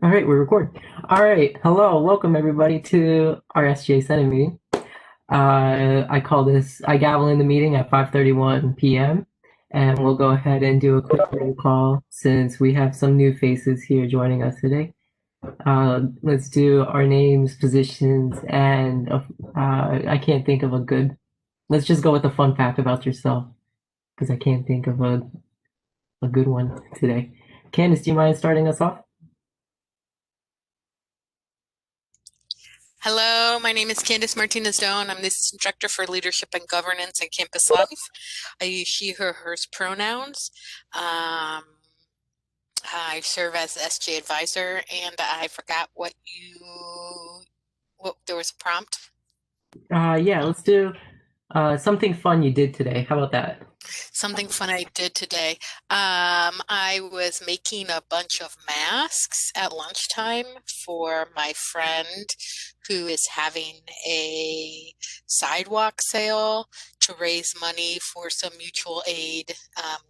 All right, we're recording. All right, hello, welcome everybody to our SGA Senate meeting. I gavel in the meeting at 5:31 p.m. and we'll go ahead and do a quick roll call since we have some new faces here joining us today. Let's do our names, positions, and I can't think of a good. Let's just go with a fun fact about yourself because I can't think of a good one today. Candace, do you mind starting us off? Hello, my name is Candice Martinez-Doan. I'm the Assistant Director for Leadership and Governance and Campus Life. I use she, her, hers pronouns. I serve as the SG advisor, and I forgot what there was a prompt. Yeah, let's do something fun you did today. How about that? Something fun I did today. I was making a bunch of masks at lunchtime for my friend who is having a sidewalk sale to raise money for some mutual aid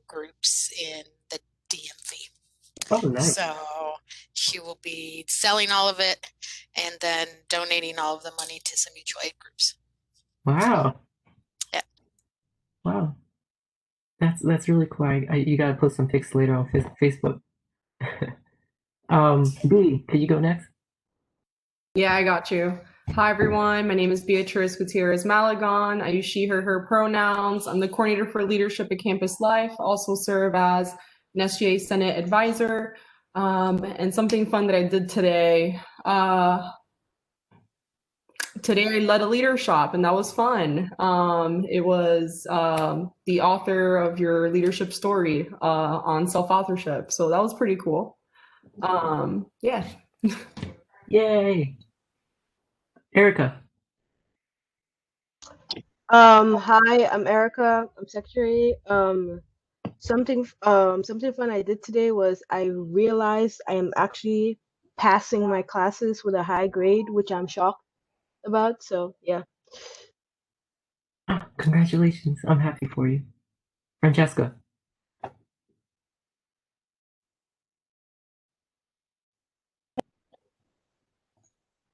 groups in the DMV. Oh, nice. So she will be selling all of it and then donating all of the money to some mutual aid groups. Wow. Yeah. Wow. That's really cool. You gotta post some pics later on Facebook. B, could you go next? Yeah, I got you. Hi, everyone. My name is Beatrice Gutierrez Malagon. I use she, her pronouns. I'm the coordinator for leadership at Campus Life. I also serve as an SGA Senate advisor. And something fun that I did today. Today I led a leader shop, and that was fun. It was the author of your leadership story on self-authorship. So that was pretty cool. Yeah. Yay. Erica. Hi, I'm Erica. I'm secretary. Something fun I did today was I realized I am actually passing my classes with a high grade, which I'm shocked about. So yeah. Oh, congratulations. I'm happy for you. Francesca.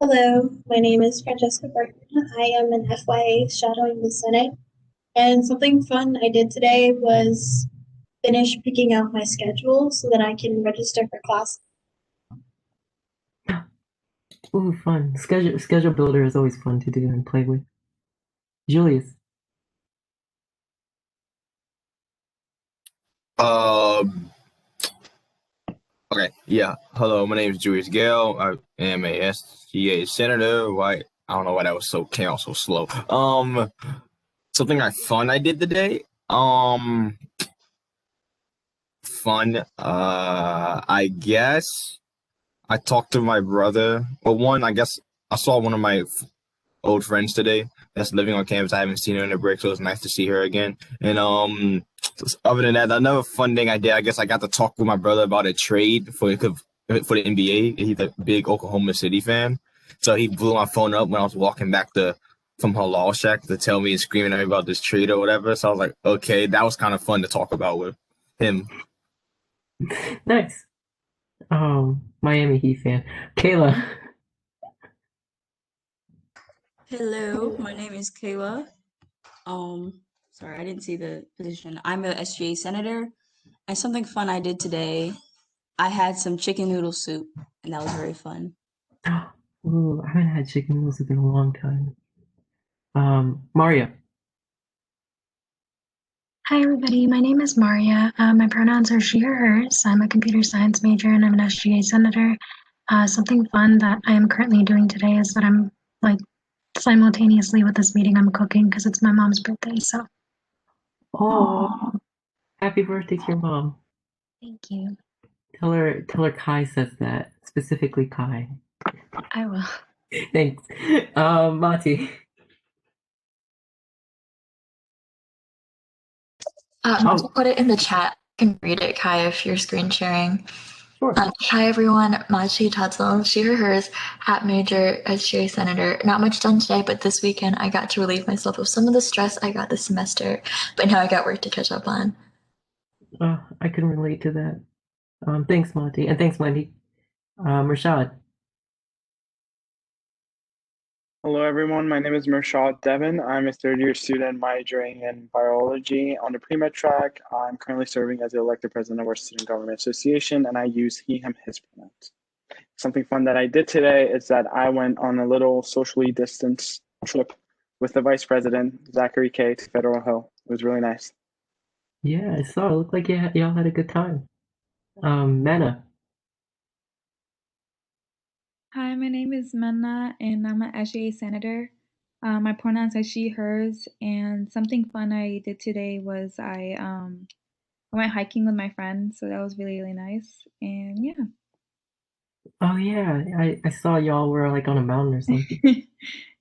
Hello, my name is Francesca Burton. I am an FYA shadowing the Senate. And something fun I did today was finish picking out my schedule so that I can register for class. Ooh, fun. Schedule builder is always fun to do and play with. Julius. Um, okay, yeah. Hello, my name is Julius Gale. I am a SGA Senator. Why? I don't know why that was came out so slow. Something fun I did today. Fun. I guess I talked to my brother. Well, one, I guess I saw one of my old friends today that's living on campus. I haven't seen her in a break, so it's nice to see her again. And other than that, another fun thing I did, I guess I got to talk with my brother about a trade for the NBA. He's a big Oklahoma City fan, so he blew my phone up when I was walking back from Halal Shack to tell me and screaming at me about this trade or whatever. So I was like, okay, that was kind of fun to talk about with him. Nice. Miami Heat fan. Kayla. Hello, my name is Kayla. Sorry, I didn't see the position. I'm a SGA senator, and something fun I did today, I had some chicken noodle soup, and that was very fun. Ooh, I haven't had chicken noodles in a long time. Mario. Hi, everybody. My name is Maria. My pronouns are she, or hers. I'm a computer science major and I'm an SGA senator. Something fun that I am currently doing today is that I'm like simultaneously with this meeting, I'm cooking because it's my mom's birthday. So, Oh, happy birthday to your mom. thank you. Tell her Kai says that. Specifically Kai. I will. Thanks. Mati. I'll put it in the chat. You can read it, Kai, if you're screen sharing. Sure. Hi, everyone. Machi Tatsuo, she, her, hers, hat major, SGA senator. Not much done today, but this weekend I got to relieve myself of some of the stress I got this semester, but now I got work to catch up on. I can relate to that. Thanks, Monty, and thanks, Wendy. Rashad. Hello, everyone. My name is Mershad Devon. I'm a third-year student majoring in biology on the pre-med track. I'm currently serving as the elected president of our Student Government Association, and I use he, him, his pronouns. Something fun that I did today is that I went on a little socially distanced trip with the vice president, Zachary K., to Federal Hill. It was really nice. Yeah, I saw. It looked like y'all had a good time. Manna. Hi, my name is Manna, and I'm an SGA senator. My pronouns are she, hers, and something fun I did today was I went hiking with my friends, so that was really, really nice. And yeah. Oh yeah, I saw y'all were like on a mountain or something.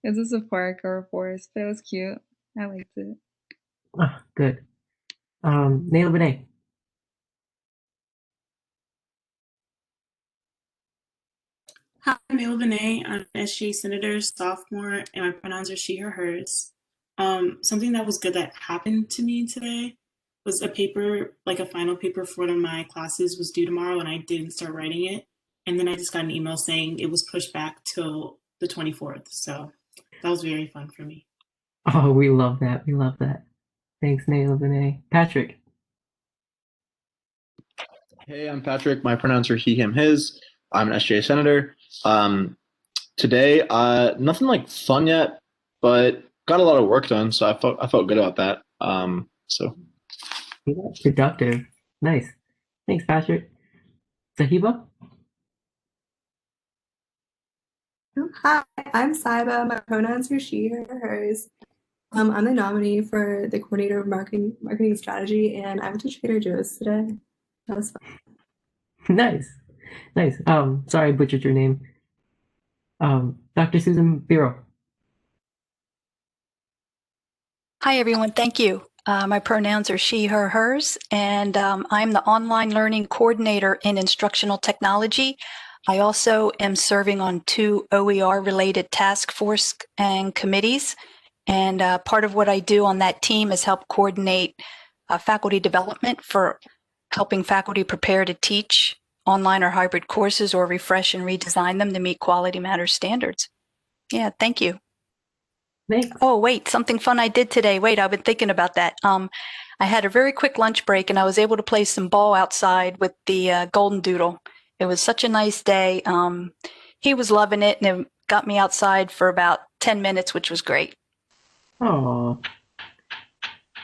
Is this a park or a forest? But it was cute. I liked it. Oh, good. Nail Benet. Hi, I'm Nail Benet. I'm an SGA Senator, sophomore, and my pronouns are she, her, hers. Something that was good that happened to me today was a paper, like a final paper for one of my classes was due tomorrow, and I didn't start writing it. And then I just got an email saying it was pushed back till the 24th. So that was very fun for me. Oh, we love that. We love that. Thanks, Nail Benet. Patrick. Hey, I'm Patrick. My pronouns are he, him, his. I'm an SGA senator. Today, nothing like fun yet, but got a lot of work done, so I felt good about that. Yeah, productive. Nice. Thanks, Patrick. Sahiba. Hi, I'm Saiba. My pronouns are she, her, hers. I'm the nominee for the coordinator of marketing strategy, and I went to Trader Joe's today. That was fun. Nice. Nice. Sorry I butchered your name. Dr. Susan Biro. Hi, everyone. Thank you. My pronouns are she, her, hers, and I'm the online learning coordinator in instructional technology. I also am serving on 2 OER-related task force and committees, and part of what I do on that team is help coordinate faculty development for helping faculty prepare to teach online or hybrid courses or refresh and redesign them to meet Quality Matters standards. Yeah, thank you. Thanks. Oh, wait, something fun I did today. Wait, I've been thinking about that. I had a very quick lunch break and I was able to play some ball outside with the Golden Doodle. It was such a nice day. He was loving it and it got me outside for about 10 minutes, which was great. Oh,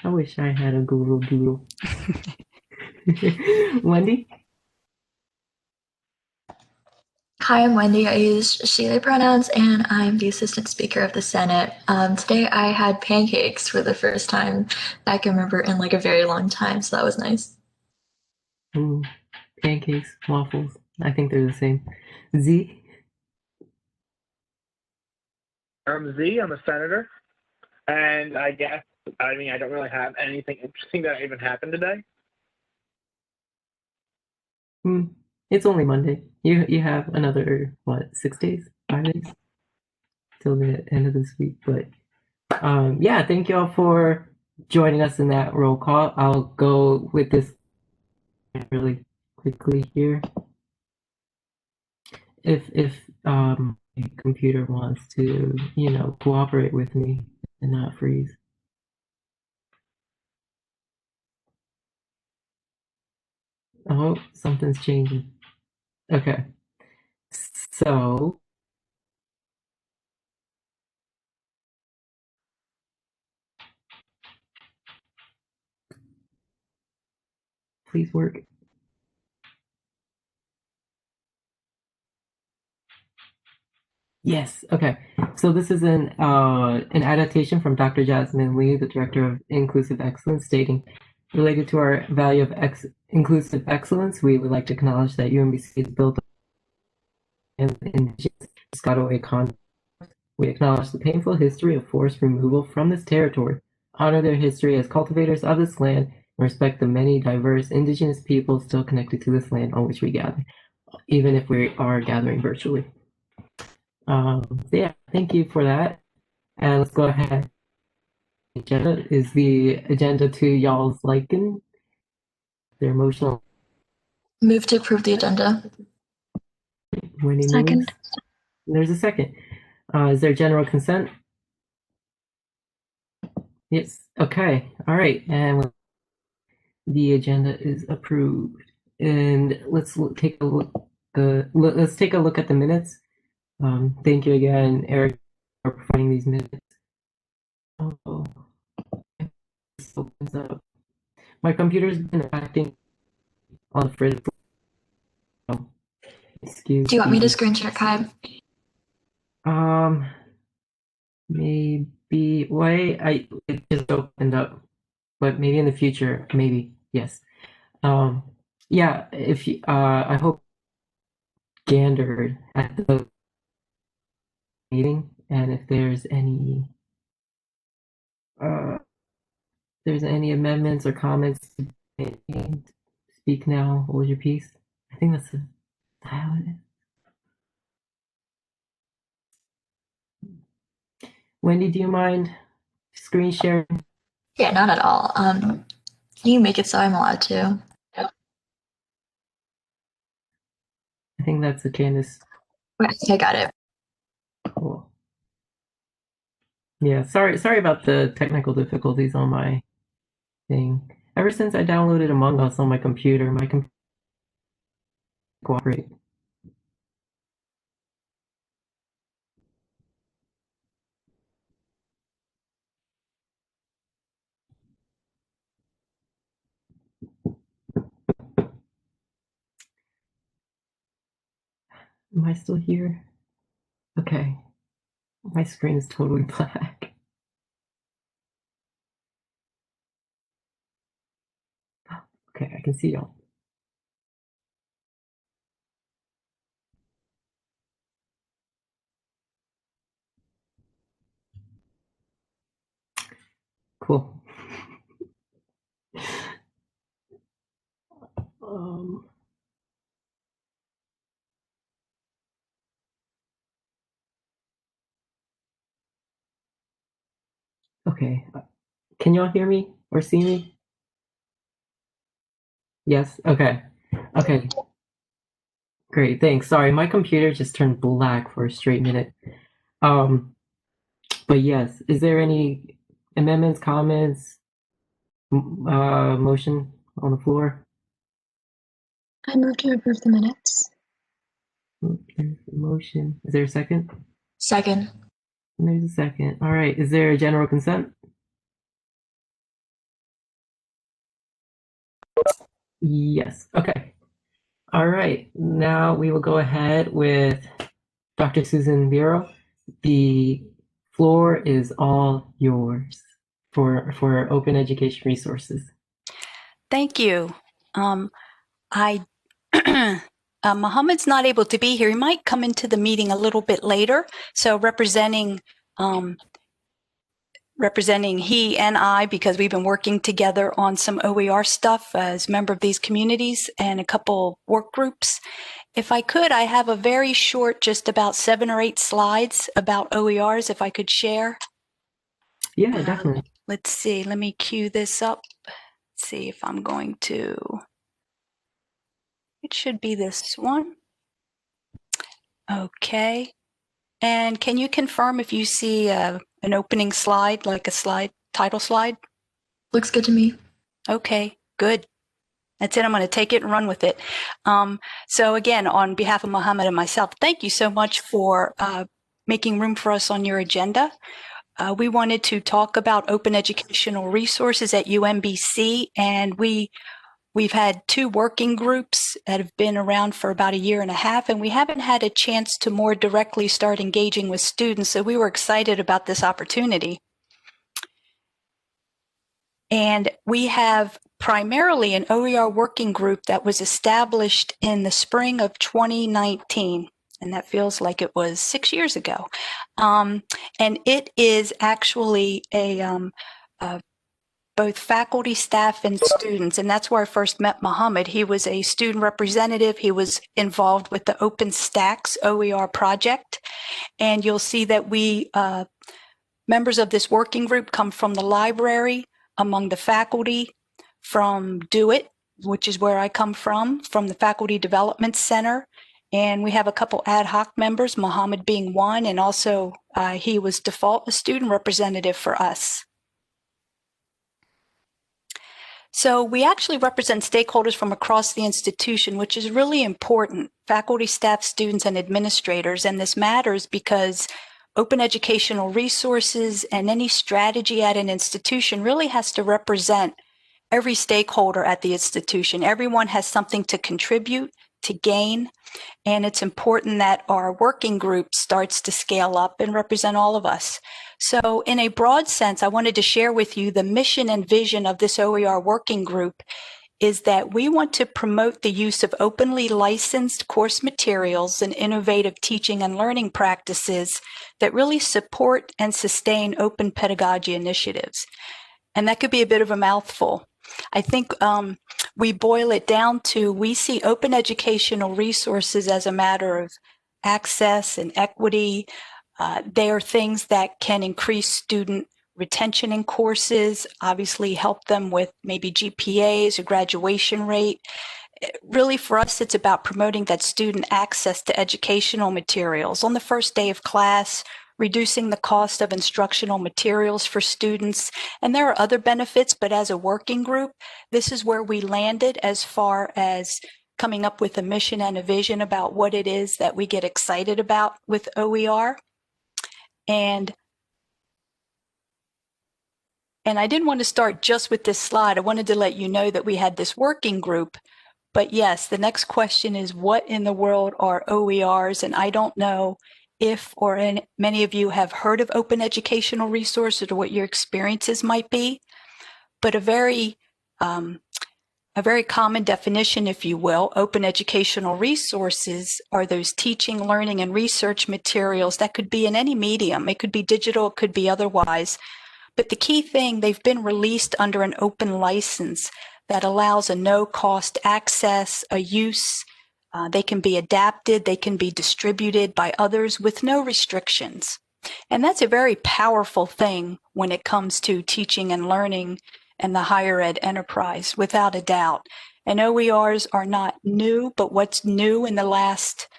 I wish I had a Google Doodle. Wendy? Hi, I'm Wendy. I use she, they pronouns, and I'm the Assistant Speaker of the Senate. Today I had pancakes for the first time I can remember in like a very long time, so that was nice. Pancakes, waffles. I think they're the same. Z? I'm Z. I'm a senator. And I don't really have anything interesting that even happened today. It's only Monday. You have another, 6 days? 5 days? Till the end of this week. But yeah, thank y'all for joining us in that roll call. I'll go with this really quickly here. If my computer wants to, cooperate with me and not freeze. Oh, something's changing. Okay. So please work. Yes. Okay. So this is an adaptation from Dr. Jasmine Lee, the Director of Inclusive Excellence, stating, related to our value of inclusive excellence, we would like to acknowledge that UMBC is built on indigenous Piscataway content. We acknowledge the painful history of forced removal from this territory, honor their history as cultivators of this land, and respect the many diverse indigenous peoples still connected to this land on which we gather, even if we are gathering virtually. So yeah, thank you for that. And let's go ahead. Agenda is the agenda to y'all's liking. Their emotional. Move to approve the agenda. Wendy moves. Second. There's a second. Is there general consent? Yes. Okay. All right. And the agenda is approved. And take a look. Let's take a look at the minutes. Thank you again, Eric, for providing these minutes. Oh, this opens up. My computer's been acting on the fridge. Oh, excuse Do you want me to me. screen share, Kai? Maybe. Why? It just opened up, but maybe in the future, maybe. Yes. Yeah. If you, I hope gandered at the meeting, and if there's any amendments or comments, speak now. Hold your peace. I think that's the dial it. Wendy, do you mind screen sharing? Yeah, not at all. Can you make it so I'm allowed to? I think that's the Candace. I got it. Cool. Yeah, sorry about the technical difficulties on my thing. Ever since I downloaded Among Us on my computer, my computer cooperate. Am I still here? Okay. My screen is totally black. Okay, I can see y'all. Cool. Okay. Can y'all hear me or see me? Yes? Okay. Okay. Great, thanks. Sorry, my computer just turned black for a straight minute. But yes, is there any amendments, comments, motion on the floor? I move to approve the minutes. Okay, motion. Is there a second? Second. And there's a second. All right. Is there a general consent? Yes. Okay. All right. Now we will go ahead with Dr. Susan Bureau. The floor is all yours for open education resources. Thank you. Mohammed's not able to be here. He might come into the meeting a little bit later. So representing he and I, because we've been working together on some OER stuff as a member of these communities and a couple work groups. If I could, I have a very short, just about 7 or 8 slides about OERs, if I could share. Yeah, definitely. Let's see. Let me cue this up. Let's see if I'm going to. It should be this one. Okay. And can you confirm if you see an opening slide, like a title slide? Looks good to me. Okay, good. That's it. I'm going to take it and run with it. So again, on behalf of Mohammed and myself, thank you so much for making room for us on your agenda. We wanted to talk about open educational resources at UMBC, and we've had 2 working groups that have been around for about 1.5 years, and we haven't had a chance to more directly start engaging with students, so we were excited about this opportunity. And we have primarily an OER working group that was established in the spring of 2019. And that feels like it was 6 years ago. And it is actually both faculty, staff, and students. And that's where I first met Mohammed. He was a student representative. He was involved with the OpenStax OER project. And you'll see that we, members of this working group, come from the library, among the faculty, from Do It, which is where I come from the Faculty Development Center, And we have a couple ad hoc members, Mohammed being one, and also he was default a student representative for us. So we actually represent stakeholders from across the institution, which is really important, faculty, staff, students, and administrators. And this matters because open educational resources and any strategy at an institution really has to represent every stakeholder at the institution. Everyone has something to contribute, to gain, and it's important that our working group starts to scale up and represent all of us. So in a broad sense, I wanted to share with you the mission and vision of this OER working group is that we want to promote the use of openly licensed course materials and innovative teaching and learning practices that really support and sustain open pedagogy initiatives. And that could be a bit of a mouthful. I think we boil it down to, we see open educational resources as a matter of access and equity. They are things that can increase student retention in courses, obviously help them with maybe GPAs or graduation rate. Really, for us, it's about promoting that student access to educational materials on the first day of class, reducing the cost of instructional materials for students. And there are other benefits, but as a working group, this is where we landed as far as coming up with a mission and a vision about what it is that we get excited about with OER. And I didn't want to start just with this slide. I wanted to let you know that we had this working group. But yes, the next question is, what in the world are OERs? And I don't know if many of you have heard of open educational resources or what your experiences might be, but a very common definition, if you will, open educational resources are those teaching, learning, and research materials that could be in any medium. It could be digital, it could be otherwise. But the key thing, they've been released under an open license that allows a no-cost access, a use. They can be adapted, they can be distributed by others with no restrictions. And that's a very powerful thing when it comes to teaching and learning and the higher ed enterprise, without a doubt. And OERs are not new, but what's new in the last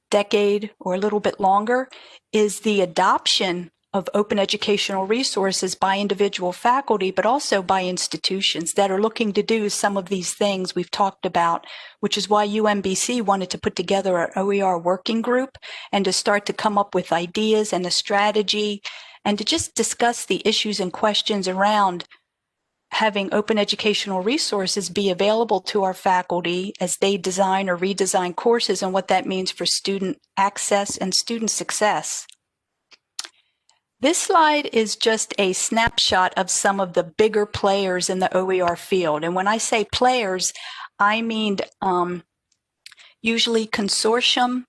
decade or a little bit longer is the adoption of open educational resources by individual faculty, but also by institutions that are looking to do some of these things we've talked about, which is why Umbc wanted to put together an OER working group and to start to come up with ideas and a strategy and to just discuss the issues and questions around having open educational resources be available to our faculty as they design or redesign courses and what that means for student access and student success. This slide is just a snapshot of some of the bigger players in the OER field. And when I say players, I mean usually consortium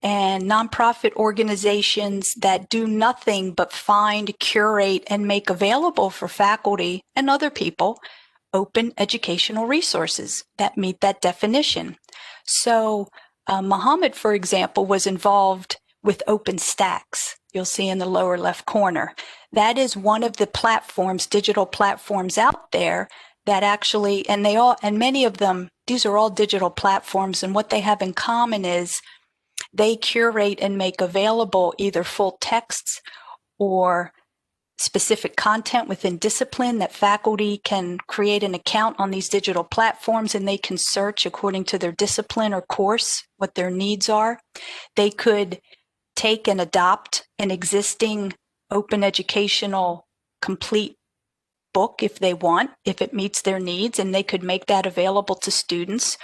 and nonprofit organizations that do nothing but find, curate, and make available for faculty and other people open educational resources that meet that definition. So Mohammed, for example, was involved with OpenStax. You'll see in the lower left corner. That is one of the platforms, digital platforms out there that actually, and many of them, these are all digital platforms, and what they have in common is they curate and make available either full texts or specific content within discipline that faculty can create an account on these digital platforms and they can search according to their discipline or course what their needs are. They could take and adopt an existing open educational complete book if they want, if it meets their needs, and they could make that available to students.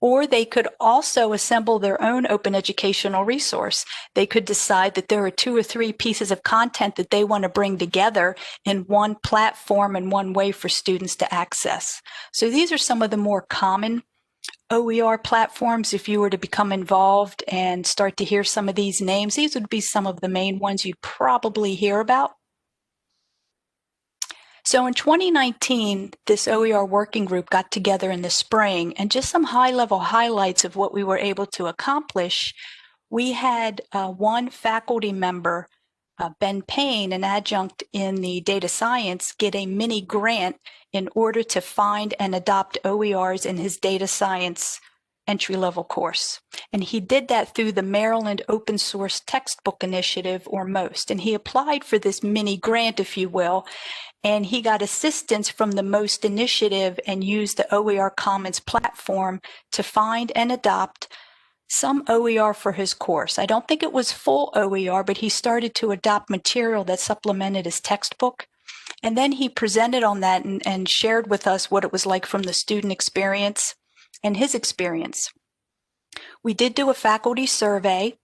Or they could also assemble their own open educational resource. They could decide that there are 2 or 3 pieces of content that they want to bring together in one platform and one way for students to access. So these are some of the more common OER platforms. If you were to become involved and start to hear some of these names, these would be some of the main ones you'd probably hear about. So in 2019, this OER working group got together in the spring, and just some high-level highlights of what we were able to accomplish. We had one faculty member, Ben Payne, an adjunct in the data science, get a mini grant in order to find and adopt OERs in his data science entry-level course. And he did that through the Maryland Open Source Textbook Initiative, or MOST. And he applied for this mini grant, if you will, and he got assistance from the MOST initiative and used the OER Commons platform to find and adopt some OER for his course. I don't think it was full OER, but he started to adopt material that supplemented his textbook. And then he presented on that and shared with us what it was like from the student experience and his experience. We did do a faculty survey,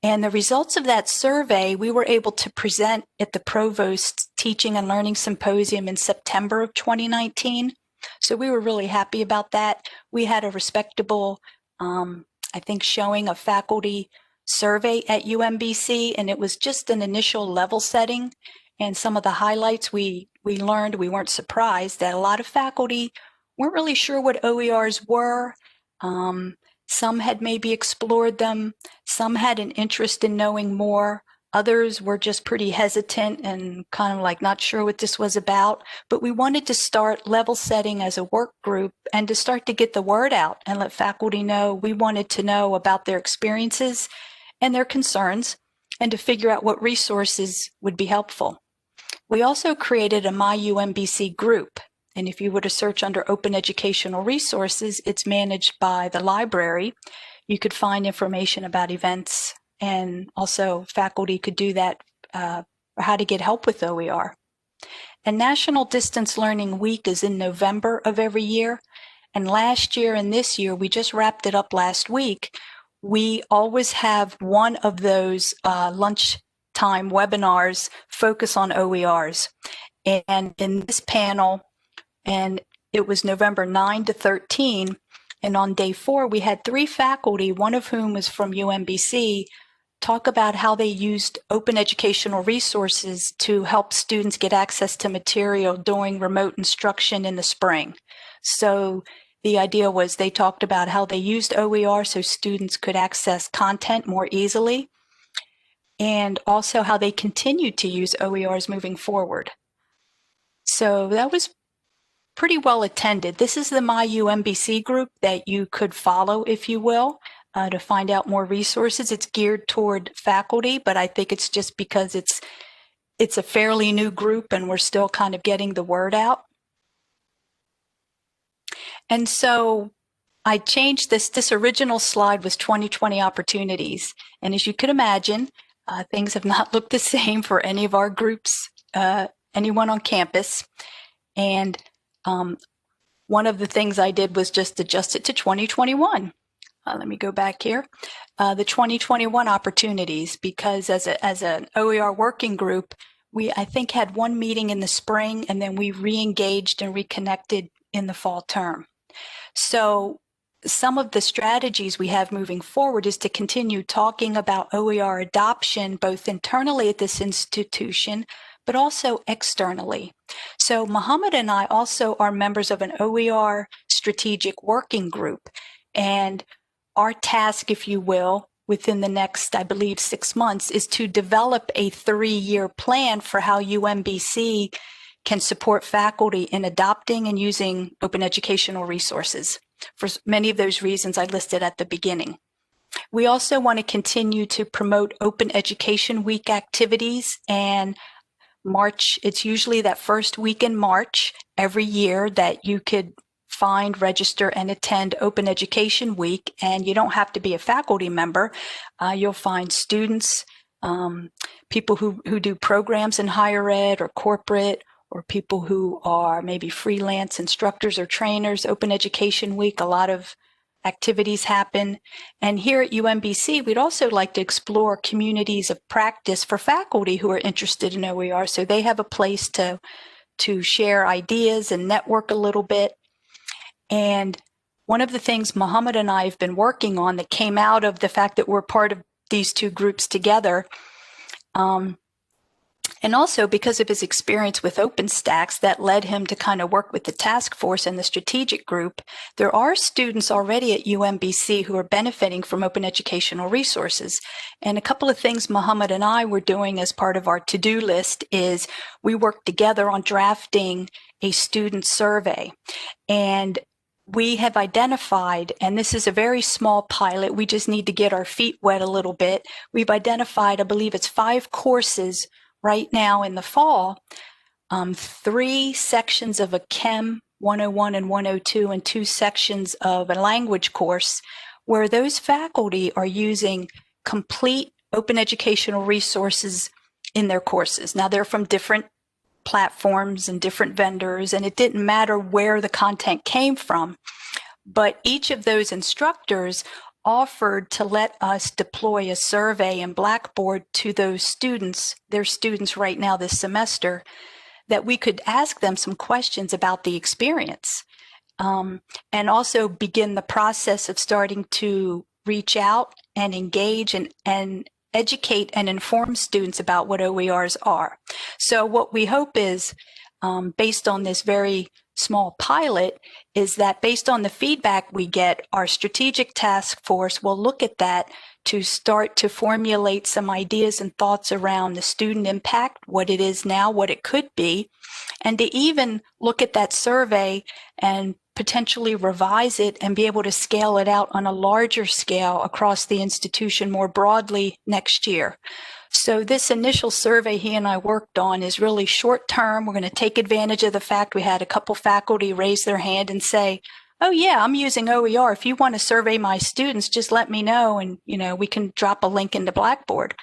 and the results of that survey we were able to present at the Provost's Teaching and Learning Symposium in September of 2019. So we were really happy about that. We had a respectable, I think, showing of faculty survey at UMBC, and it was just an initial level setting. And some of the highlights we learned, we weren't surprised that a lot of faculty weren't really sure what OERs were. Some had maybe explored them. Some had an interest in knowing more. Others were just pretty hesitant and kind of like not sure what this was about. But we wanted to start level setting as a work group and to start to get the word out and let faculty know we wanted to know about their experiences and their concerns and to figure out what resources would be helpful. We also created a MyUMBC group. And if you were to search under Open Educational Resources, it's managed by the library. You could find information about events, and also faculty could do that, or how to get help with OER. And National Distance Learning Week is in November of every year. And last year and this year, we just wrapped it up last week. We always have one of those lunchtime webinars focus on OERs. And in this panel, and it was November 9 to 13. And on day 4, we had 3 faculty, one of whom was from UMBC, talk about how they used open educational resources to help students get access to material during remote instruction in the spring. So the idea was they talked about how they used OER so students could access content more easily, and also how they continued to use OERs moving forward. So that was pretty well attended. This is the MyUMBC group that you could follow, if you will, to find out more resources. It's geared toward faculty, but I think it's just because it's a fairly new group and we're still kind of getting the word out. And so I changed this. This original slide was 2020 opportunities. And as you could imagine, things have not looked the same for any of our groups, anyone on campus. And one of the things I did was just adjust it to 2021. Let me go back here. The 2021 opportunities, because as an OER working group, we, I think, had one meeting in the spring, and then we re-engaged and reconnected in the fall term. So some of the strategies we have moving forward is to continue talking about OER adoption, both internally at this institution, but also externally. So Muhammad and I also are members of an OER strategic working group. And our task, if you will, within the next, I believe, 6 months, is to develop a 3-year plan for how UMBC can support faculty in adopting and using open educational resources for many of those reasons I listed at the beginning. We also want to continue to promote Open Education Week activities, and March, it's usually that first week in March every year that you could find, register, and attend Open Education Week. And you don't have to be a faculty member. You'll find students, people who do programs in higher ed or corporate, or people who are maybe freelance instructors or trainers. Open Education Week, a lot of activities happen. And here at UMBC, we'd also like to explore communities of practice for faculty who are interested in OER, so they have a place to share ideas and network a little bit. And one of the things Muhammad and I have been working on that came out of the fact that we're part of these 2 groups together, and also because of his experience with OpenStax that led him to kind of work with the task force and the strategic group, there are students already at UMBC who are benefiting from open educational resources. And a couple of things Muhammad and I were doing as part of our to-do list is we worked together on drafting a student survey. And we have identified, and this is a very small pilot, we just need to get our feet wet a little bit. We've identified, I believe it's 5 courses right now in the fall, 3 sections of a Chem 101 and 102 and 2 sections of a language course where those faculty are using complete open educational resources in their courses. Now they're from different platforms and different vendors, and it didn't matter where the content came from, but each of those instructors offered to let us deploy a survey in Blackboard to those students, their students right now this semester, that we could ask them some questions about the experience, and also begin the process of starting to reach out and engage and educate and inform students about what OERs are. So what we hope is, based on this very small pilot, is that based on the feedback we get, our strategic task force will look at that to start to formulate some ideas and thoughts around the student impact, what it is now, what it could be, and to even look at that survey and potentially revise it and be able to scale it out on a larger scale across the institution more broadly next year. So this initial survey he and I worked on is really short term. We're going to take advantage of the fact we had a couple faculty raise their hand and say, oh yeah, I'm using OER. If you want to survey my students, just let me know, and we can drop a link into Blackboard.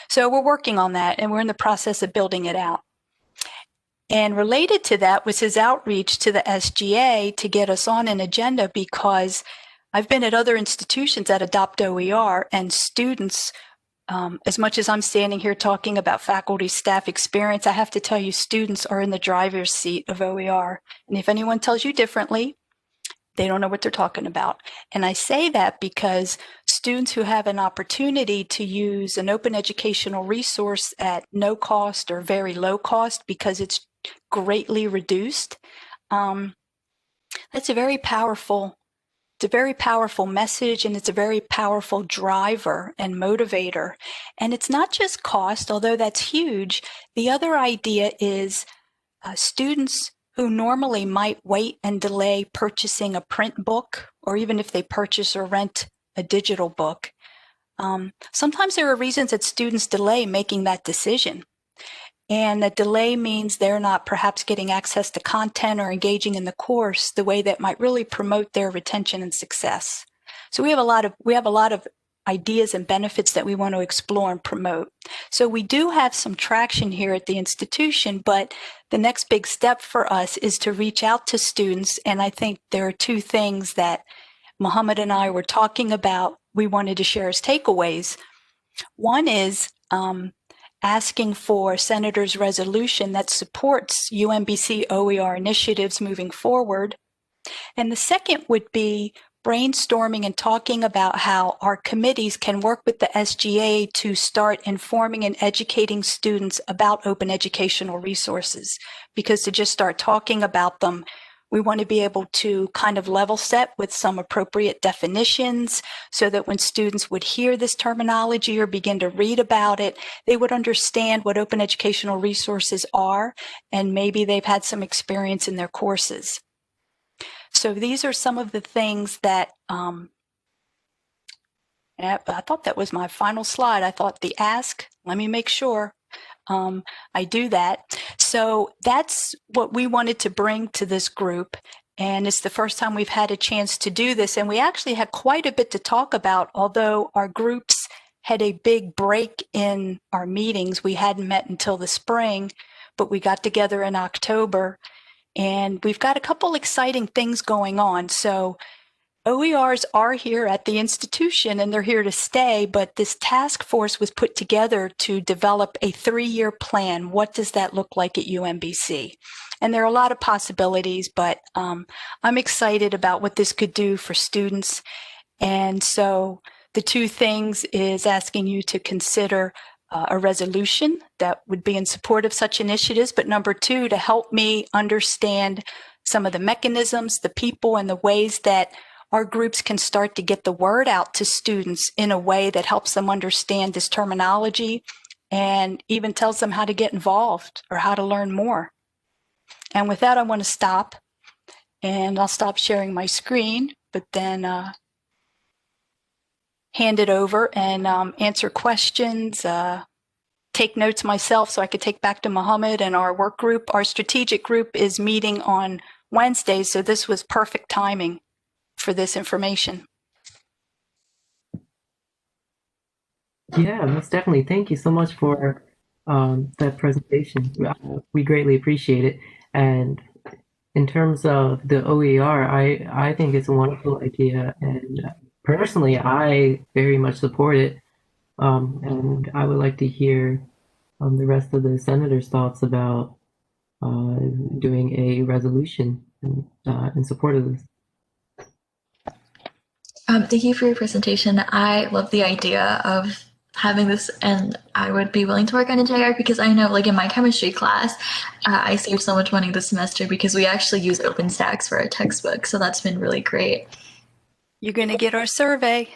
So we're working on that, and we're in the process of building it out. And related to that was his outreach to the SGA to get us on an agenda, because I've been at other institutions that adopt OER, and students, as much as I'm standing here talking about faculty staff experience, I have to tell you students are in the driver's seat of OER. And if anyone tells you differently, they don't know what they're talking about. And I say that because students who have an opportunity to use an open educational resource at no cost or very low cost because it's greatly reduced, that's a very powerful message, and it's a very powerful driver and motivator. And it's not just cost, although that's huge. The other idea is students who normally might wait and delay purchasing a print book, or even if they purchase or rent a digital book. Sometimes there are reasons that students delay making that decision. And a delay means they're not perhaps getting access to content or engaging in the course the way that might really promote their retention and success. So we have a lot of ideas and benefits that we want to explore and promote. So we do have some traction here at the institution, but the next big step for us is to reach out to students. And I think there are 2 things that Muhammad and I were talking about we wanted to share as takeaways. One is asking for Senator's resolution that supports UMBC OER initiatives moving forward. And the second would be brainstorming and talking about how our committees can work with the SGA to start informing and educating students about open educational resources. Because to just start talking about them, we want to be able to kind of level set with some appropriate definitions so that when students would hear this terminology or begin to read about it, they would understand what open educational resources are, and maybe they've had some experience in their courses. So these are some of the things that, I thought that was my final slide. I thought the ask, let me make sure I do that. So that's what we wanted to bring to this group. And it's the first time we've had a chance to do this. And we actually had quite a bit to talk about, although our groups had a big break in our meetings. We hadn't met until the spring, but we got together in October. And we've got a couple exciting things going on. So OERs are here at the institution and they're here to stay, but this task force was put together to develop a 3-year plan. What does that look like at UMBC? And there are a lot of possibilities, but I'm excited about what this could do for students. And so the 2 things is asking you to consider a resolution that would be in support of such initiatives, but number 2, to help me understand some of the mechanisms, the people, and the ways that our groups can start to get the word out to students in a way that helps them understand this terminology and even tells them how to get involved or how to learn more. And with that, I want to stop and I'll stop sharing my screen, but then hand it over and answer questions, take notes myself so I could take back to Muhammad and our work group. Our strategic group is meeting on Wednesdays, so this was perfect timing for this information. Yeah, most definitely. Thank you so much for that presentation. We greatly appreciate it. And in terms of the OER, I think it's a wonderful idea, and personally, I very much support it. And I would like to hear the rest of the senators' thoughts about doing a resolution in support of this. Thank you for your presentation. I love the idea of having this, and I would be willing to work on a JR because I know, like in my chemistry class, I saved so much money this semester because we actually use OpenStax for our textbook. So that's been really great. You're going to get our survey.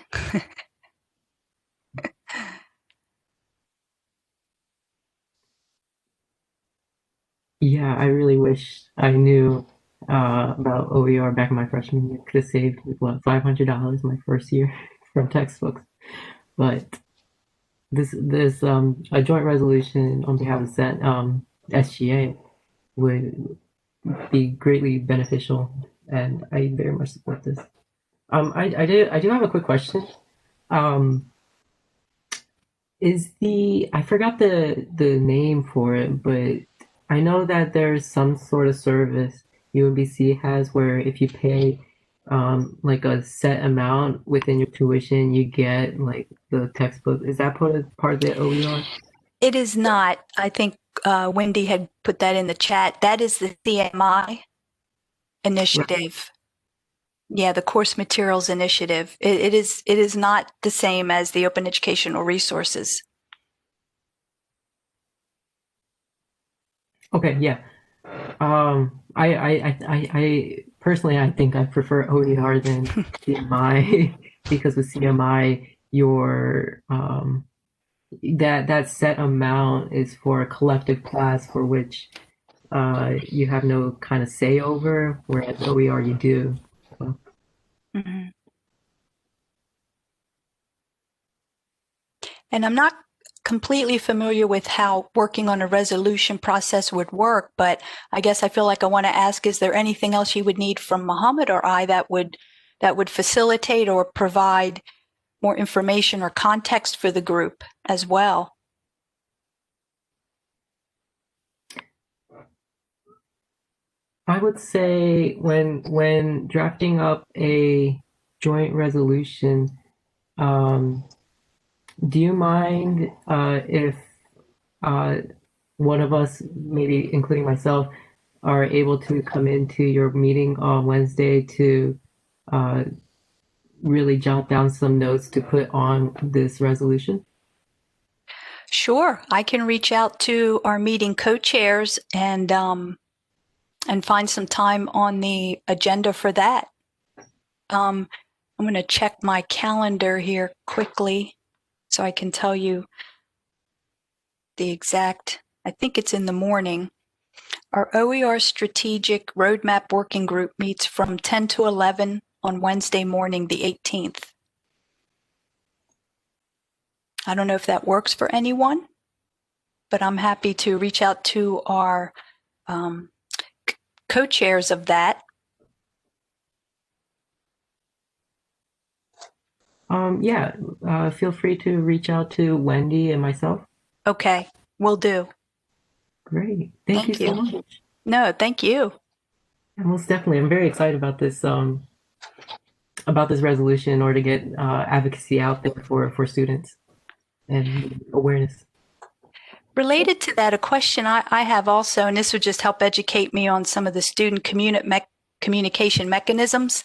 Yeah, I really wish I knew about OER back in my freshman year. Could have saved what, $500 my first year from textbooks. But this a joint resolution on behalf of SGA would be greatly beneficial, and I very much support this. I do have a quick question. I forgot the name for it, but I know that there's some sort of service UMBC has where if you pay like a set amount within your tuition, you get like the textbook. Is that part of the OER? It is not. I think Wendy had put that in the chat. That is the CMI initiative. Yeah, the course materials initiative. It is not the same as the open educational resources. Okay, yeah. I personally, I think I prefer OER than CMI because with CMI, your that set amount is for a collective class for which you have no kind of say over, whereas OER you do. So. Mm-hmm. And I'm not completely familiar with how working on a resolution process would work, but I guess I feel like I want to ask, is there anything else you would need from Muhammad or I that would facilitate or provide more information or context for the group as well? I would say when drafting up a joint resolution, do you mind if one of us, maybe including myself, are able to come into your meeting on Wednesday to really jot down some notes to put on this resolution? Sure, I can reach out to our meeting co-chairs and find some time on the agenda for that. I'm going to check my calendar here quickly so I can tell you the exact, I think it's in the morning. Our OER Strategic Roadmap Working Group meets from 10 to 11 on Wednesday morning, the 18th. I don't know if that works for anyone, but I'm happy to reach out to our co-chairs of that. Yeah, feel free to reach out to Wendy and myself. Okay, will do. Great. Thank you so much. No, thank you. Yeah, most definitely. I'm very excited about this resolution in order to get advocacy out there for students and awareness. Related to that, a question I have also, and this would just help educate me on some of the student communication mechanisms.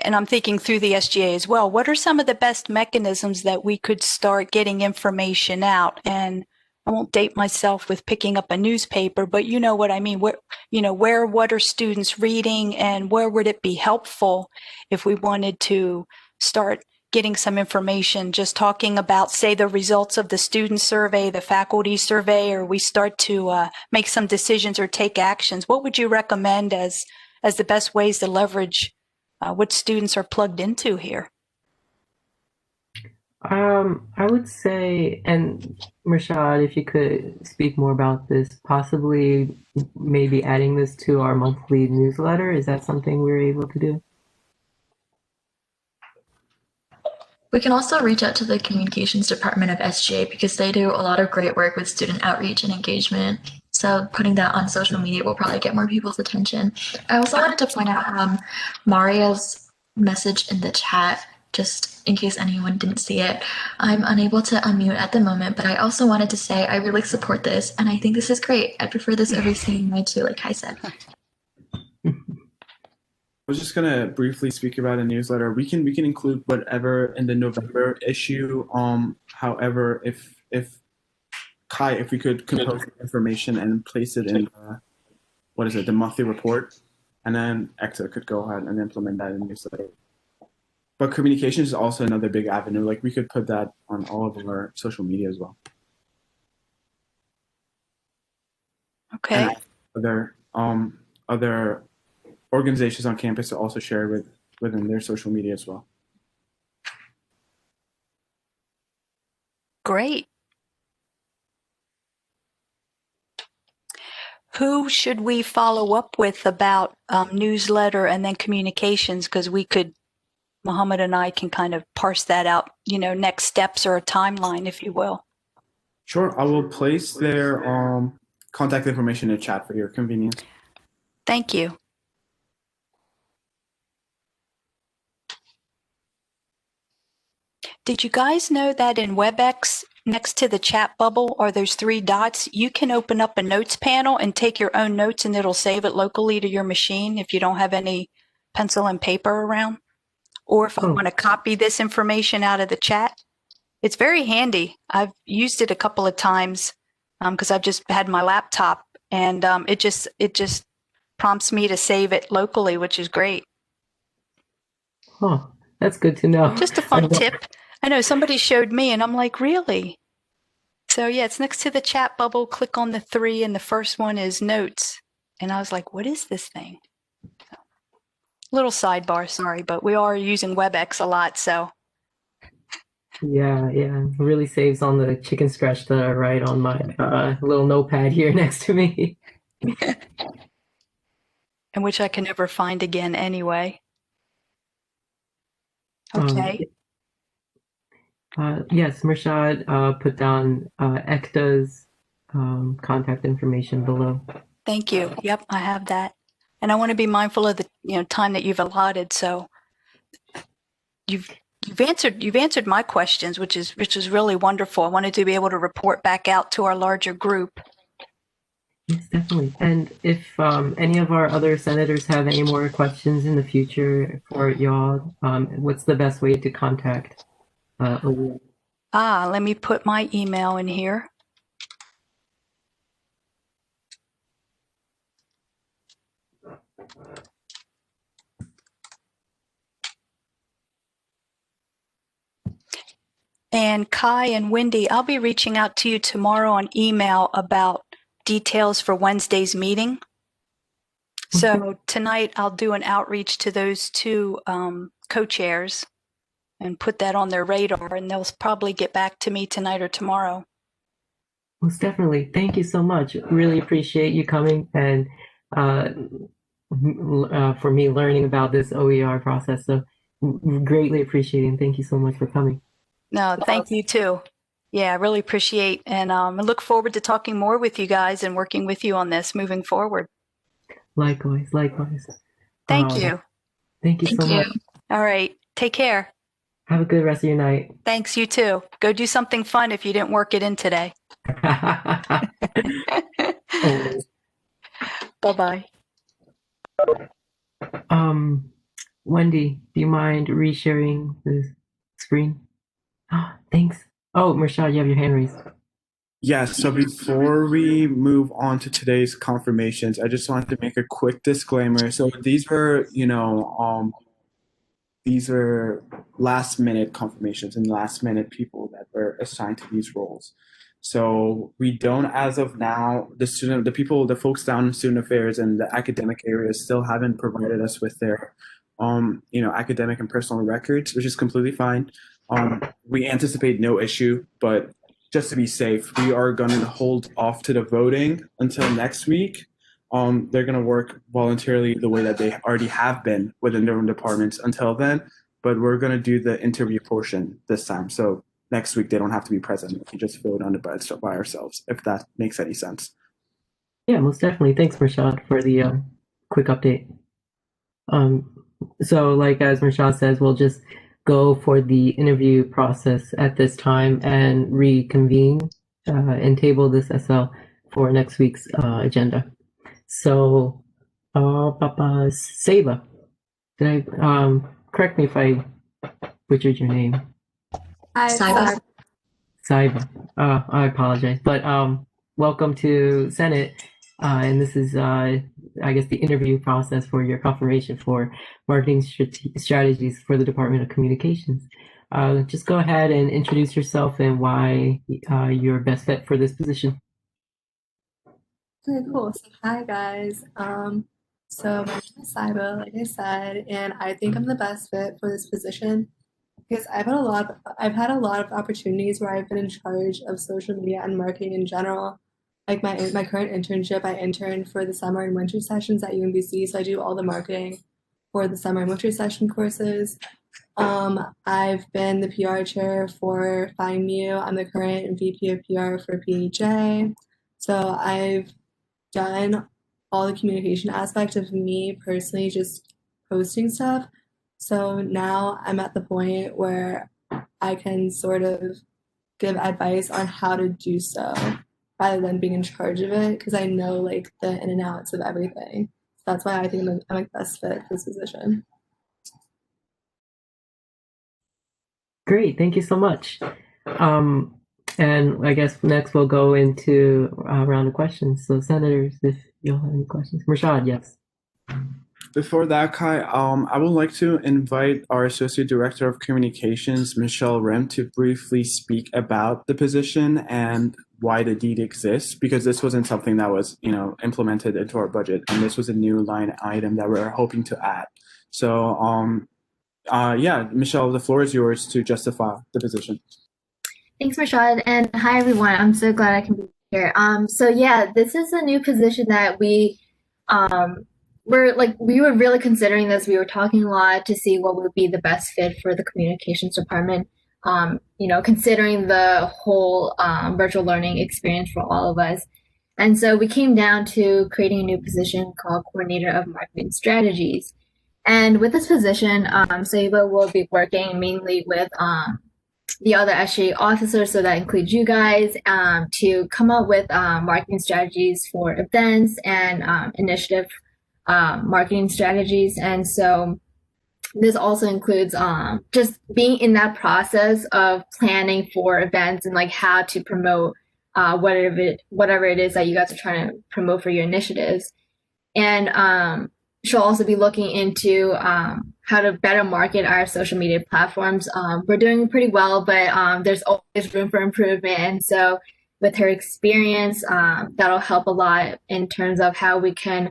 And I'm thinking through the SGA as well. What are some of the best mechanisms that we could start getting information out? And I won't date myself with picking up a newspaper, but you know what I mean. What are students reading, and where would it be helpful if we wanted to start getting some information, just talking about, say, the results of the student survey, the faculty survey, or we start to make some decisions or take actions, what would you recommend as the best ways to leverage what students are plugged into here? I would say, and Rashad, if you could speak more about this, possibly maybe adding this to our monthly newsletter. Is that something we're able to do? We can also reach out to the communications department of SGA because they do a lot of great work with student outreach and engagement. So putting that on social media will probably get more people's attention. I also wanted to point out Maria's message in the chat, just in case anyone didn't see it. I'm unable to unmute at the moment, but I also wanted to say I really support this and I think this is great. I prefer this over seeing my two, like I said. I was just gonna briefly speak about a newsletter. We can include whatever in the November issue. However, if Kai, if we could compose information and place it in the monthly report, and then ECTA could go ahead and implement that in the newsletter. But communications is also another big avenue. Like we could put that on all of our social media as well. Okay. And other organizations on campus to also share within their social media as well. Great. Who should we follow up with about newsletter and then communications? Because Muhammad and I can kind of parse that out, next steps or a timeline, if you will. Sure, I will place their contact information in the chat for your convenience. Thank you. Did you guys know that in WebEx, next to the chat bubble are those three dots? You can open up a notes panel and take your own notes and it'll save it locally to your machine if you don't have any pencil and paper around. Or if I want to copy this information out of the chat, it's very handy. I've used it a couple of times because I've just had my laptop and it just prompts me to save it locally, which is great. Huh, that's good to know. Just a fun tip. I know somebody showed me and I'm like, really? So yeah, it's next to the chat bubble. Click on the three and the first one is notes. And I was like, what is this thing? So, little sidebar, sorry, but we are using WebEx a lot, so. Yeah, it really saves on the chicken scratch that I write on my little notepad here next to me. And which I can never find again anyway. Okay. Yes, Murshad put down ECTA's contact information below. Thank you. Yep, I have that. And I want to be mindful of the time that you've allotted. So you've answered my questions, which is really wonderful. I wanted to be able to report back out to our larger group. Yes, definitely. And if any of our other senators have any more questions in the future for y'all, what's the best way to contact? Let me put my email in here. And Kai and Wendy, I'll be reaching out to you tomorrow on email about details for Wednesday's meeting. So tonight I'll do an outreach to those two co-chairs and put that on their radar, and they'll probably get back to me tonight or tomorrow. Most definitely. Thank you so much. Really appreciate you coming and for me learning about this OER process. So greatly appreciating. Thank you so much for coming. No, thank you too. Yeah, I really appreciate, and I look forward to talking more with you guys and working with you on this moving forward. Likewise. Thank you. Thank you so much. All right. Take care. Have a good rest of your night. Thanks, you too. Go do something fun if you didn't work it in today. Bye-bye. Wendy, do you mind resharing the screen? Thanks. Oh, Murshad, you have your hand raised. Yes, so before we move on to today's confirmations, I just wanted to make a quick disclaimer. So these were, these are last minute confirmations and last minute people that were assigned to these roles. So we don't, as of now, the folks down in student affairs and the academic areas still haven't provided us with their, academic and personal records, which is completely fine. We anticipate no issue, but just to be safe, we are going to hold off to the voting until next week. They're going to work voluntarily the way that they already have been within their own departments until then, but we're going to do the interview portion this time. So next week, they don't have to be present. We can just vote on it by ourselves, if that makes any sense. Yeah, most definitely. Thanks, Rashad, for the quick update. So like as Rashad says, we'll just go for the interview process at this time and reconvene and table this SL for next week's agenda. So, Papa Saba, did I correct me if I butchered your name? Hi, Saiba. I apologize, but welcome to Senate, and this is I guess the interview process for your confirmation for marketing strategies for the Department of Communications. Just go ahead and introduce yourself and why you're best fit for this position. Okay, cool. So hi guys. So my name is Saiba, like I said, and I think I'm the best fit for this position because I've had a lot of opportunities where I've been in charge of social media and marketing in general. Like my current internship, I interned for the summer and winter sessions at Umbc, so I do all the marketing for the summer and winter session courses. I've been the PR chair for Find You. I'm the current VP of PR for PHA. So I've done all the communication aspect of me personally just posting stuff. So now I'm at the point where I can sort of give advice on how to do so rather than being in charge of it because I know like the in and outs of everything. So that's why I think I'm like best fit for this position. Great, thank you so much. And I guess next we'll go into a round of questions. So senators, if you'll have any questions. Rashad, yes. Before that, Kai, I would like to invite our Associate Director of Communications, Michelle Rim, to briefly speak about the position and why the deed exists, because this wasn't something that was, implemented into our budget, and this was a new line item that we're hoping to add. So, Michelle, the floor is yours to justify the position. Thanks, Rashad, and hi everyone. I'm so glad I can be here. This is a new position that we were really considering this. We were talking a lot to see what would be the best fit for the communications department. Considering the whole virtual learning experience for all of us. And so we came down to creating a new position called Coordinator of Marketing Strategies. And with this position, Saiba will be working mainly with the other SGA officers, so that includes you guys, to come up with marketing strategies for events and initiative marketing strategies. And so this also includes just being in that process of planning for events and like how to promote whatever it is that you guys are trying to promote for your initiatives. And she'll also be looking into how to better market our social media platforms. We're doing pretty well, but there's always room for improvement. And so with her experience, that'll help a lot in terms of how we can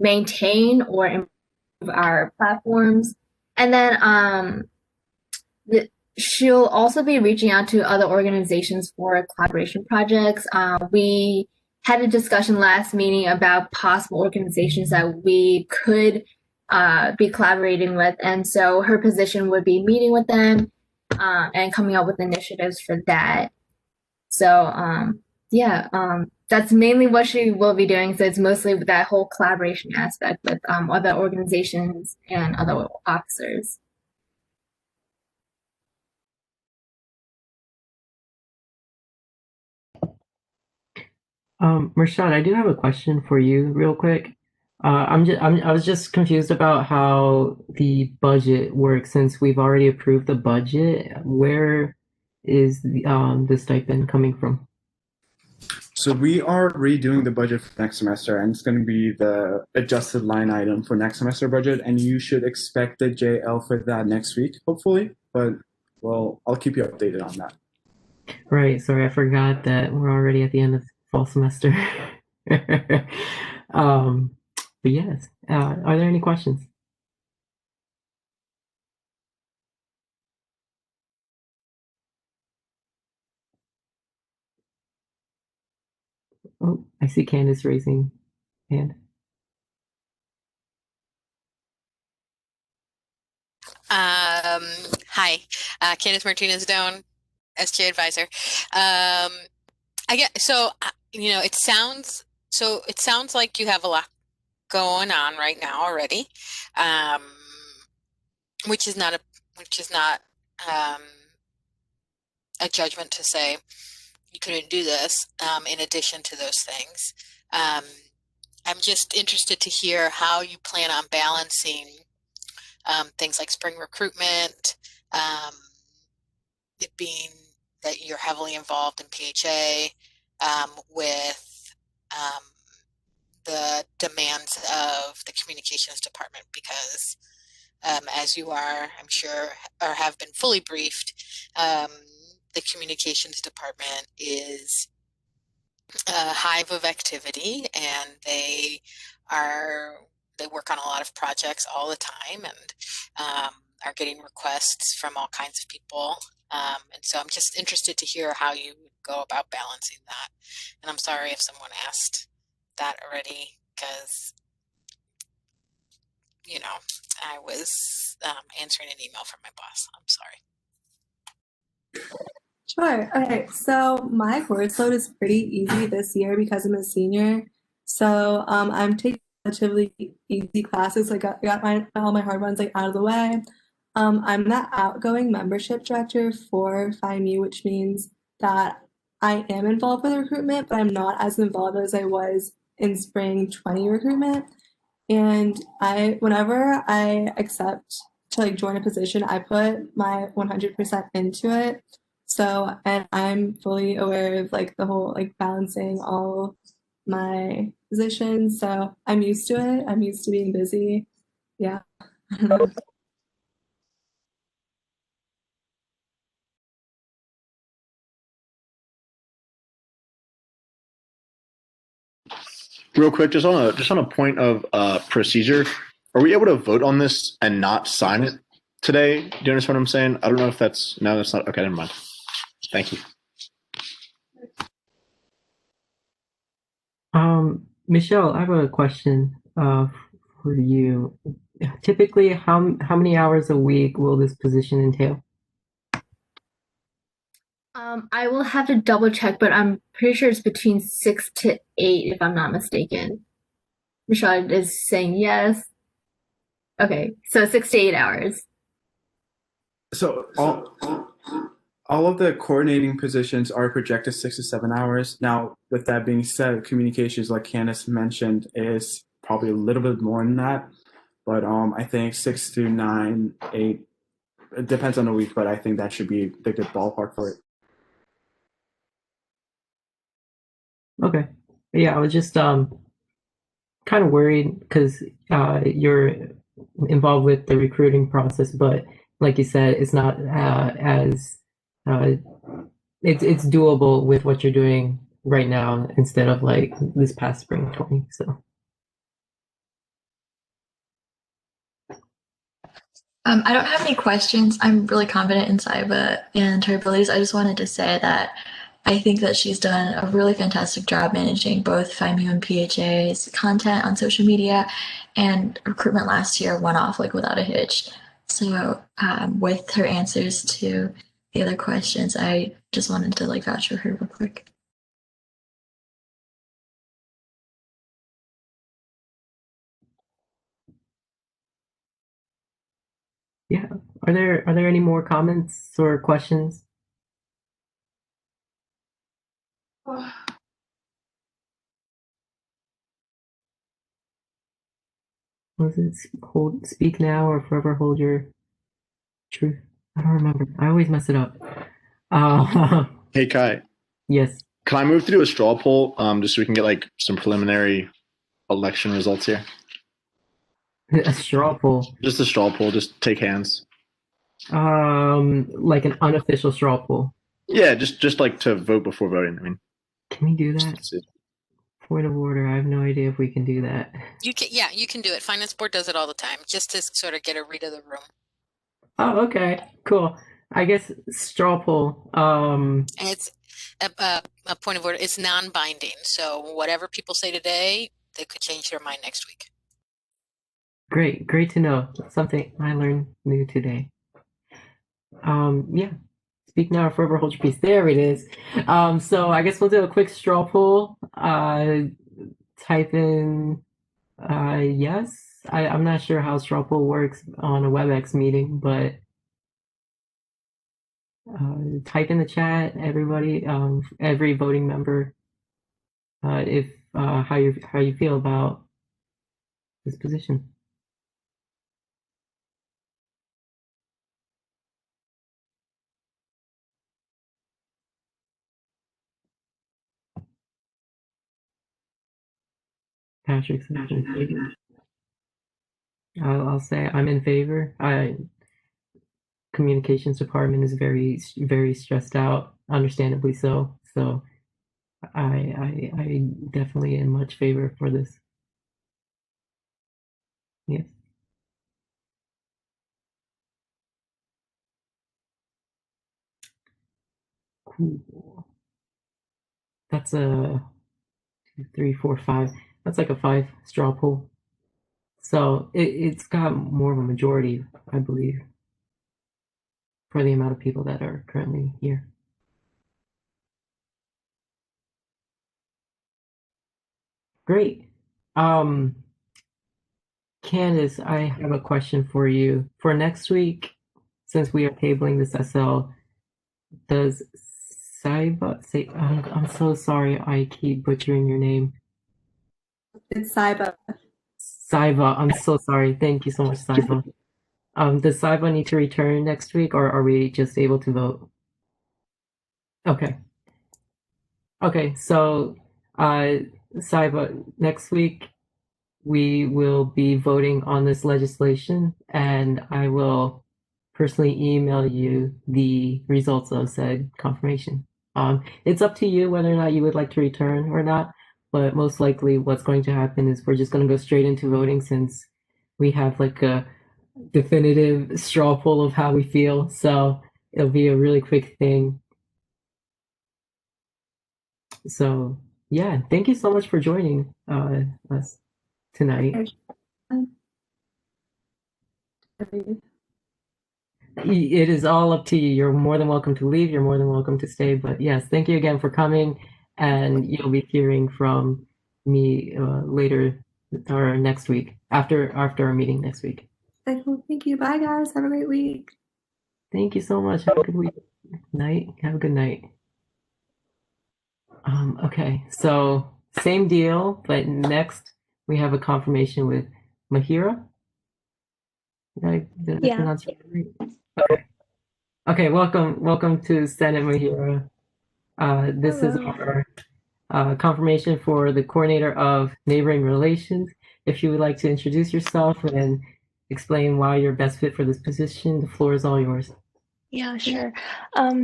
maintain or improve our platforms. And then she'll also be reaching out to other organizations for collaboration projects. We had a discussion last meeting about possible organizations that we could be collaborating with. And so her position would be meeting with them and coming up with initiatives for that. So that's mainly what she will be doing. So it's mostly that whole collaboration aspect with other organizations and other officers. Rashad, I do have a question for you real quick. I was just confused about how the budget works since we've already approved the budget. Where is the stipend coming from? So we are redoing the budget for next semester, and it's going to be the adjusted line item for next semester budget, and you should expect the JL for that next week, hopefully. But well, I'll keep you updated on that. Right, sorry, I forgot that we're already at the end of fall semester. um, but yes, are there any questions? Oh, I see Candace raising hand. Hi, Candace Martinez Doan, SGA advisor. I get so it sounds like you have a lot going on right now already, um, which is not um, a judgment to say you couldn't do this. In addition to those things, I'm just interested to hear how you plan on balancing things like spring recruitment, it being that you're heavily involved in PHA, with the demands of the communications department, because as you are, I'm sure, or have been fully briefed, the communications department is a hive of activity, and they work on a lot of projects all the time, and are getting requests from all kinds of people. And so I'm just interested to hear how you go about balancing that. And I'm sorry if someone asked that already, because I was answering an email from my boss. I'm sorry. Sure. Okay. So my course load is pretty easy this year because I'm a senior. So I'm taking relatively easy classes. I got all my hard ones out of the way. I'm the outgoing membership director for FIMU, which means that I am involved with recruitment, but I'm not as involved as I was in spring 20 recruitment. And whenever I accept to join a position, I put my 100% into it. So, and I'm fully aware of the whole balancing all my positions. So I'm used to it. I'm used to being busy. Yeah. Real quick, just on a point of procedure, are we able to vote on this and not sign it today? Do you understand what I'm saying? I don't know if that's no, that's not okay. Never mind. Thank you. Michelle, I have a question for you. Typically, how many hours a week will this position entail? I will have to double check, but I'm pretty sure it's between 6 to 8, if I'm not mistaken. Michelle is saying yes. Okay, so 6 to 8 hours. So all of the coordinating positions are projected 6 to 7 hours. Now, with that being said, communications, like Candace mentioned, is probably a little bit more than that. But I think 6 to 9, 8, it depends on the week, but I think that should be the good ballpark for it. Okay. Yeah, I was just kind of worried because you're involved with the recruiting process, but like you said, it's not as it's doable with what you're doing right now instead of this past spring 20. So I don't have any questions. I'm really confident in Saiba and her abilities. I just wanted to say that I think that she's done a really fantastic job managing both FIMU and PHA's content on social media, and recruitment last year went off without a hitch. So with her answers to the other questions, I just wanted to vouch for her real quick. yeah, are there any more comments or questions? Was it speak now or forever hold your truth? I don't remember. I always mess it up. Hey Kai. Yes. Can I move to do a straw poll just so we can get like some preliminary election results here? A straw poll. Just a straw poll. Just take hands. Like an unofficial straw poll. Yeah, just like to vote before voting. I mean, can we do that? Point of order. I have no idea if we can do that. You can do it. Finance board does it all the time, just to sort of get a read of the room. Oh, okay, cool. I guess straw poll. And it's a point of order. It's non-binding, so whatever people say today, they could change their mind next week. Great to know. Something I learned new today. Yeah. Speak now or forever hold your peace. There it is. So I guess we'll do a quick straw poll. Type in yes. I'm not sure how straw poll works on a WebEx meeting, but type in the chat, everybody, every voting member, if how you feel about this position. Patrick's in favor. I'll say I'm in favor. Communications department is very stressed out, understandably so. So I definitely in much favor for this. Yes. Cool. That's a 2, 3, 4, 5. That's like a 5 straw poll. So it's got more of a majority, I believe, for the amount of people that are currently here. Great. Candace, I have a question for you. For next week, since we are tabling this SL, does Saiba say, I'm so sorry, I keep butchering your name. It's Saiba. Saiba, I'm so sorry. Thank you so much, Saiba. Does Saiba need to return next week, or are we just able to vote? Okay. Okay, so Saiba, next week we will be voting on this legislation, and I will personally email you the results of said confirmation. It's up to you whether or not you would like to return or not, but most likely what's going to happen is we're just going to go straight into voting since we have like a definitive straw poll of how we feel. So it'll be a really quick thing. So yeah, thank you so much for joining us tonight. It is all up to you. You're more than welcome to leave. You're more than welcome to stay. But yes, thank you again for coming. And you'll be hearing from me later or next week after our meeting next week. Thank you. Bye, guys. Have a great week. Thank you so much. Have a good week. Night. Have a good night. Okay, so same deal, but next we have a confirmation with Mahira. Did I pronounce it right? Okay. Okay, welcome to Senate Mahira. This is our confirmation for the coordinator of neighboring relations. If you would like to introduce yourself and explain why you're best fit for this position, the floor is all yours. Yeah, sure.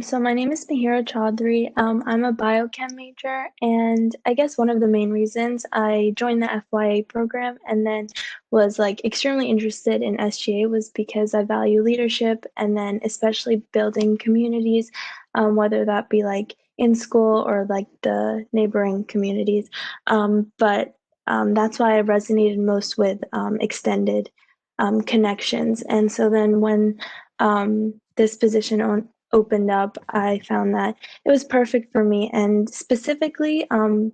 So my name is Mahira Chaudhry. I'm a biochem major, and I guess one of the main reasons I joined the FYA program and then was like extremely interested in SGA was because I value leadership and then especially building communities, whether that be like in school or like the neighboring communities. But that's why I resonated most with extended connections. And so then when this position opened up, I found that it was perfect for me. And specifically,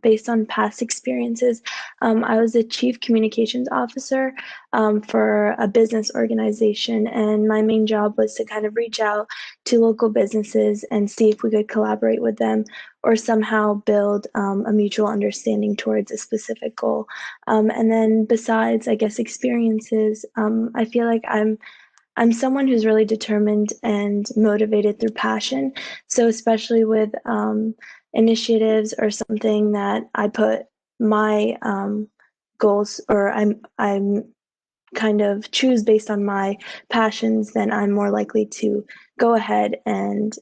based on past experiences, I was a chief communications officer for a business organization. And my main job was to kind of reach out to local businesses and see if we could collaborate with them or somehow build a mutual understanding towards a specific goal. And then besides, I guess, experiences, I feel like I'm someone who's really determined and motivated through passion. So especially with initiatives or something that I put my goals, or I'm kind of choose based on my passions, then I'm more likely to go ahead and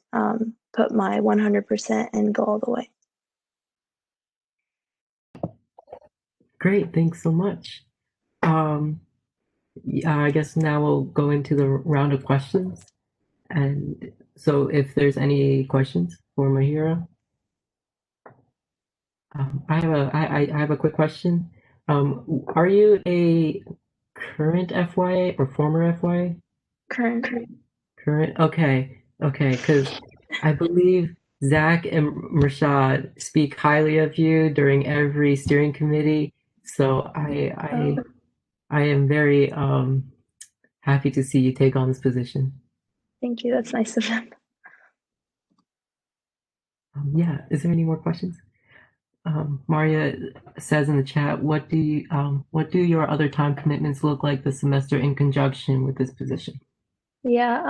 put my 100% and go all the way. Great, thanks so much. Yeah, I guess now we'll go into the round of questions. And so if there's any questions for Mahira, I have a quick question. Are you a current FYA or former FYA? Current. Current? Okay, because I believe Zach and Rashad speak highly of you during every steering committee. So I am very happy to see you take on this position. Thank you. That's nice of them. Yeah, is there any more questions? Maria says in the chat, what do your other time commitments look like this semester in conjunction with this position? Yeah,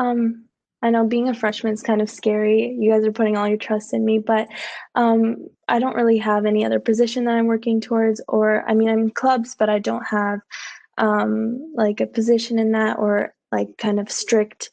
I know being a freshman is kind of scary. You guys are putting all your trust in me, but I don't really have any other position that I'm working towards, or I mean, I'm in clubs, but I don't have like a position in that, or like kind of strict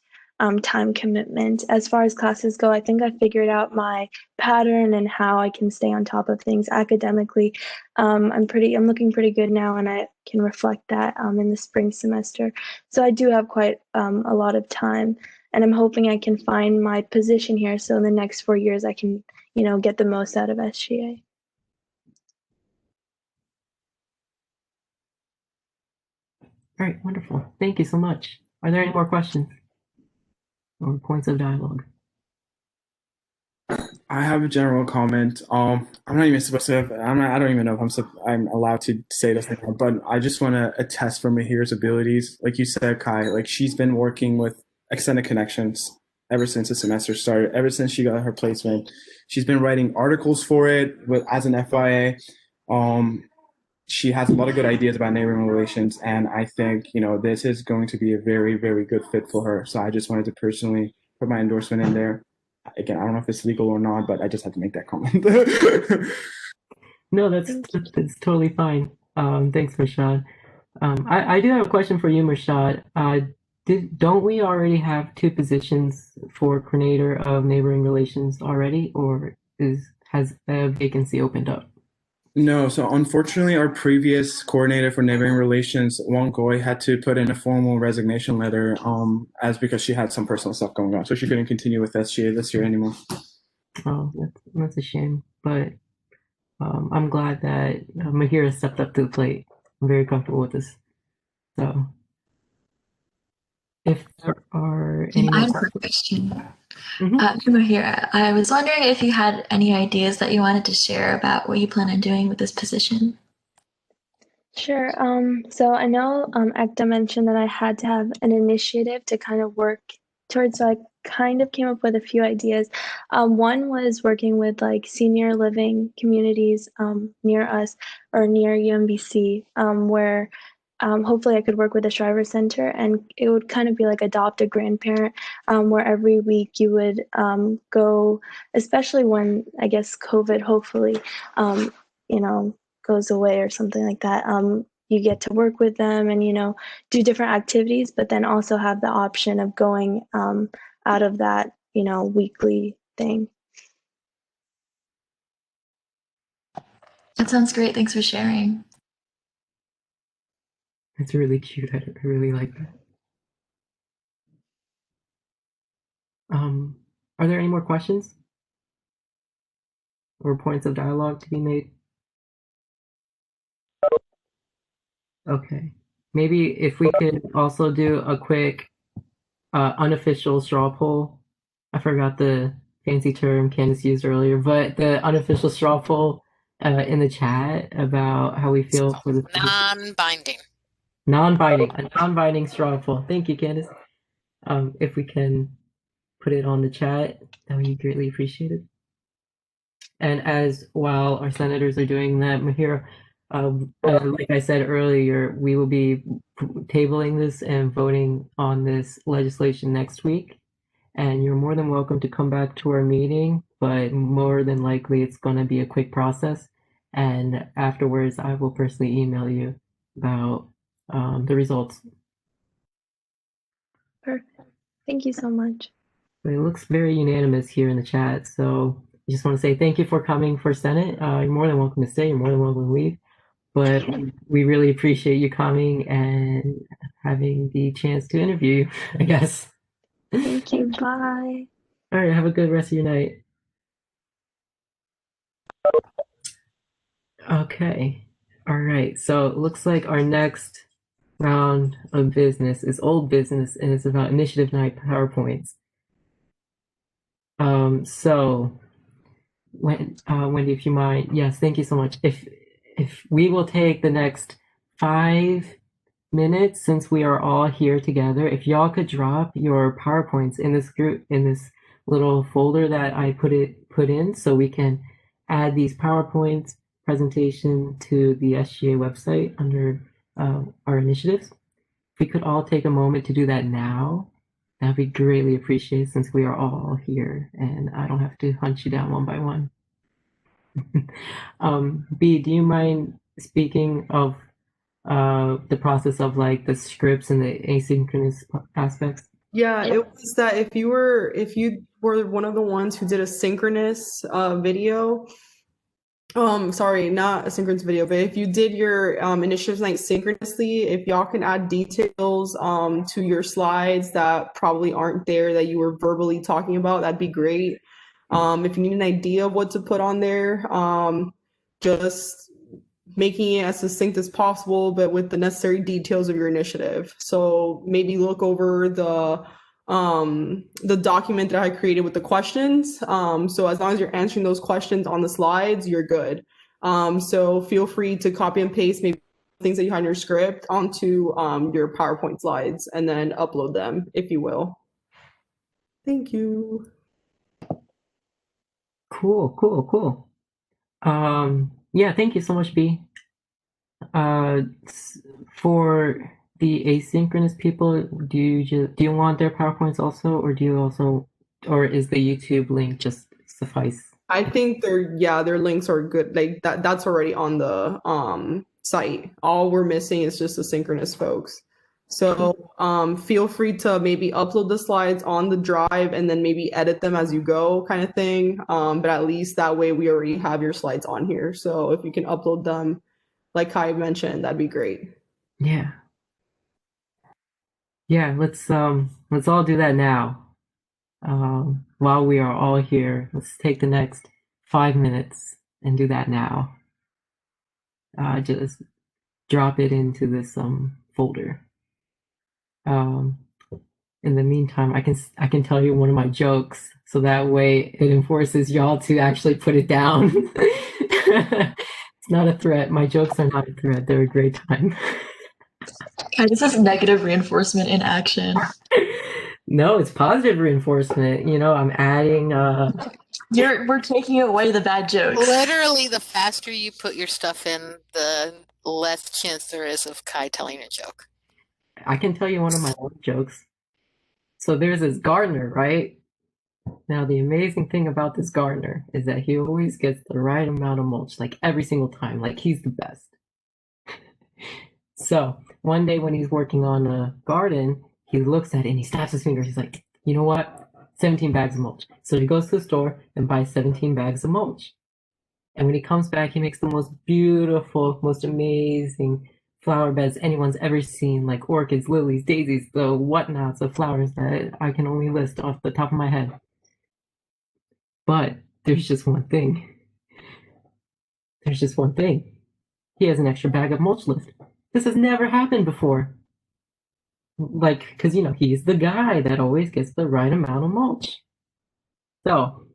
time commitment. As far as classes go, I think I figured out my pattern and how I can stay on top of things academically. I'm looking pretty good now, and I can reflect that in the spring semester. So I do have quite a lot of time, and I'm hoping I can find my position here. So in the next 4 years, I can, get the most out of SGA. All right, wonderful. Thank you so much. Are there any more questions or points of dialogue? I have a general comment. I'm not even supposed to. I don't even know if I'm allowed to say this anymore. But I just want to attest for Mahir's abilities. Like you said, Kai. Like she's been working with Extended Connections ever since the semester started. Ever since she got her placement, she's been writing articles for it as an FYA. She has a lot of good ideas about neighboring relations, and I think this is going to be a very, very good fit for her. So I just wanted to personally put my endorsement in there. Again, I don't know if it's legal or not, but I just had to make that comment. No, that's totally fine. Thanks, Rashad. I do have a question for you, Rashad. Don't we already have 2 positions for coordinator of neighboring relations already, or has a vacancy opened up? No, so unfortunately, our previous coordinator for neighboring relations, Wong Goy, had to put in a formal resignation letter, because she had some personal stuff going on, so she couldn't continue with SGA this year anymore. Oh, that's a shame, but I'm glad that Mahira stepped up to the plate. I'm very comfortable with this. So, if there are any I more have a question. Mm-hmm. Mahira, I was wondering if you had any ideas that you wanted to share about what you plan on doing with this position. Sure. So I know Ekta mentioned that I had to have an initiative to kind of work towards. So I kind of came up with a few ideas. One was working with like senior living communities near us or near UMBC, where hopefully I could work with the Shriver Center, and it would kind of be like adopt a grandparent, where every week you would go, especially when I guess COVID hopefully, goes away or something like that. You get to work with them and do different activities, but then also have the option of going out of that weekly thing. That sounds great. Thanks for sharing. It's really cute. I really like that. Are there any more questions or points of dialogue to be made? Okay. Maybe if we could also do a quick unofficial straw poll. I forgot the fancy term Candace used earlier, but the unofficial straw poll in the chat about how we feel for the Non-binding. a non-binding straw poll. Thank you, Candace. If we can put it on the chat, that would be greatly appreciated. And while our senators are doing that, Mahira, like I said earlier, we will be tabling this and voting on this legislation next week. and you're more than welcome to come back to our meeting, but more than likely it's going to be a quick process. And afterwards, I will personally email you about the results. Perfect. Thank you so much. But it looks very unanimous here in the chat, so I just want to say thank you for coming for Senate. You're more than welcome to stay. You're more than welcome to leave. But we really appreciate you coming and having the chance to interview you, I guess. Thank you. Bye. All right, have a good rest of your night. Okay. All right. So it looks like our next round of business is old business, and it's about initiative night PowerPoints. So Wendy, if you mind, yes, thank you so much. If we will take the next 5 minutes, since we are all here together, if y'all could drop your PowerPoints in this group, in this little folder that I put in, so we can add these PowerPoints presentation to the SGA website under our initiatives. If we could all take a moment to do that now, that'd be greatly appreciated, since we are all here and I don't have to hunt you down one by one. B, do you mind speaking of the process of like the scripts and the asynchronous aspects? Yeah, it was that if you were one of the ones who did a synchronous video, sorry, not a synchronous video, but if you did your initiatives night synchronously, if y'all can add details to your slides that probably aren't there that you were verbally talking about, that'd be great. If you need an idea of what to put on there, just making it as succinct as possible, but with the necessary details of your initiative. So maybe look over the document that I created with the questions. So as long as you're answering those questions on the slides, you're good. So feel free to copy and paste maybe things that you had in your script onto your PowerPoint slides and then upload them, if you will. Thank you. Cool. Yeah, thank you so much, B. For the asynchronous people, do you want their PowerPoints also, or is the YouTube link just suffice? I think their links are good. Like that's already on the site. All we're missing is just the synchronous folks. So feel free to maybe upload the slides on the drive and then maybe edit them as you go, kind of thing. But at least that way we already have your slides on here. So if you can upload them, like Kai mentioned, that'd be great. Yeah, let's all do that now. While we are all here, let's take the next 5 minutes and do that now. Just drop it into this folder. In the meantime, I can tell you one of my jokes, so that way it enforces y'all to actually put it down. It's not a threat. My jokes are not a threat. They're a great time. This is negative reinforcement in action. No, it's positive reinforcement. You know, I'm adding. We're taking away the bad jokes. Literally, the faster you put your stuff in, the less chance there is of Kai telling a joke. I can tell you one of my own jokes. So there's this gardener, right? Now, the amazing thing about this gardener is that he always gets the right amount of mulch, like every single time, like he's the best. So one day when he's working on a garden, he looks at it and he snaps his fingers. He's like, you know what? 17 bags of mulch. So he goes to the store and buys 17 bags of mulch. And when he comes back, he makes the most beautiful, most amazing flower beds anyone's ever seen, like orchids, lilies, daisies, the whatnots of flowers that I can only list off the top of my head. But there's just one thing. He has an extra bag of mulch left. This has never happened before. Like, because, you know, he's the guy that always gets the right amount of mulch. So,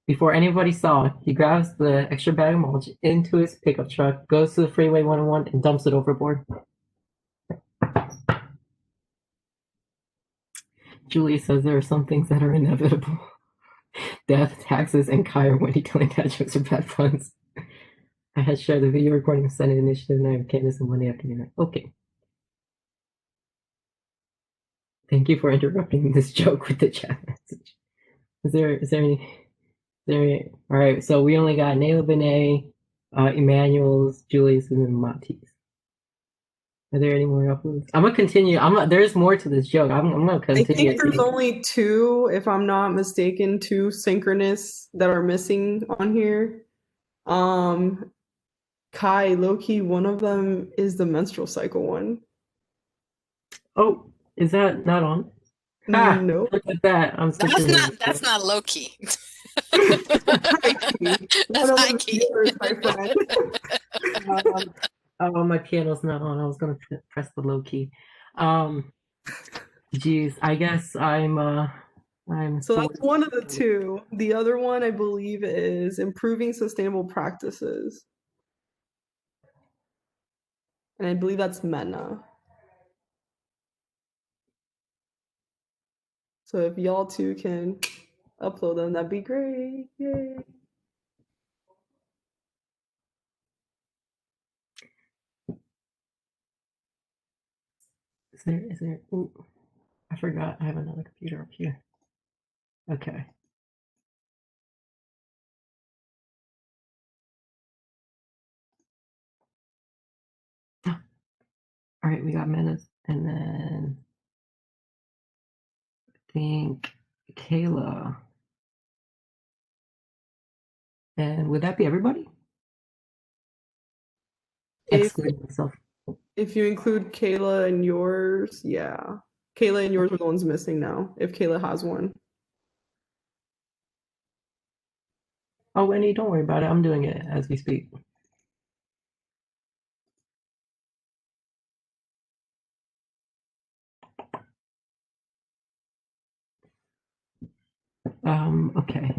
before anybody saw, he grabs the extra bag of mulch into his pickup truck, goes to the Freeway 101, and dumps it overboard. Julia says there are some things that are inevitable. Death, taxes, and Kai or Wendy telling dad jokes are bad puns. I had shared the video recording of Senate Initiative Night with Candace on Monday afternoon. Okay. Thank you for interrupting this joke with the chat message. Is there all right, so we only got Nayla Benet, Emmanuel's, Julius, and then Matis. Are there any more uploads? I'm gonna continue. There's more to this joke. I'm gonna I continue. think there's only two, if I'm not mistaken, two synchronous that are missing on here. Kai, Loki, one of them is the menstrual cycle one. Oh, is that not on? Ah, nope. Look at that. I'm such That's not low key. That's high key. My friend. Oh, my piano's not on. I was gonna press the low key. Geez, I guess I'm So that's one of the two. The other one, I believe, is improving sustainable practices. And I believe that's Mena. So if y'all two can upload them, that'd be great. Yay. Is there, ooh, I forgot I have another computer up here. Okay. All right, we got Menace, and then I think Kayla. And would that be everybody? Excluding myself. If you include Kayla and yours, yeah. Kayla and yours are the ones missing now, if Kayla has one. Oh, Wendy, don't worry about it. I'm doing it as we speak. Okay.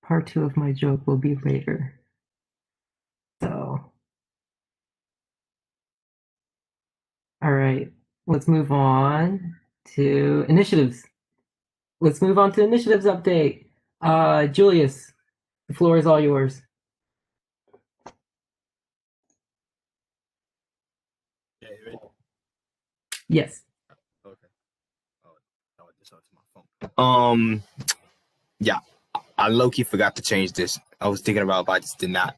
Part 2 of my joke will be later. So, all right, let's move on to initiatives. Let's move on to initiatives update. Julius, the floor is all yours. Yes. Yeah, I low-key forgot to change this. I was thinking about it, but I just did not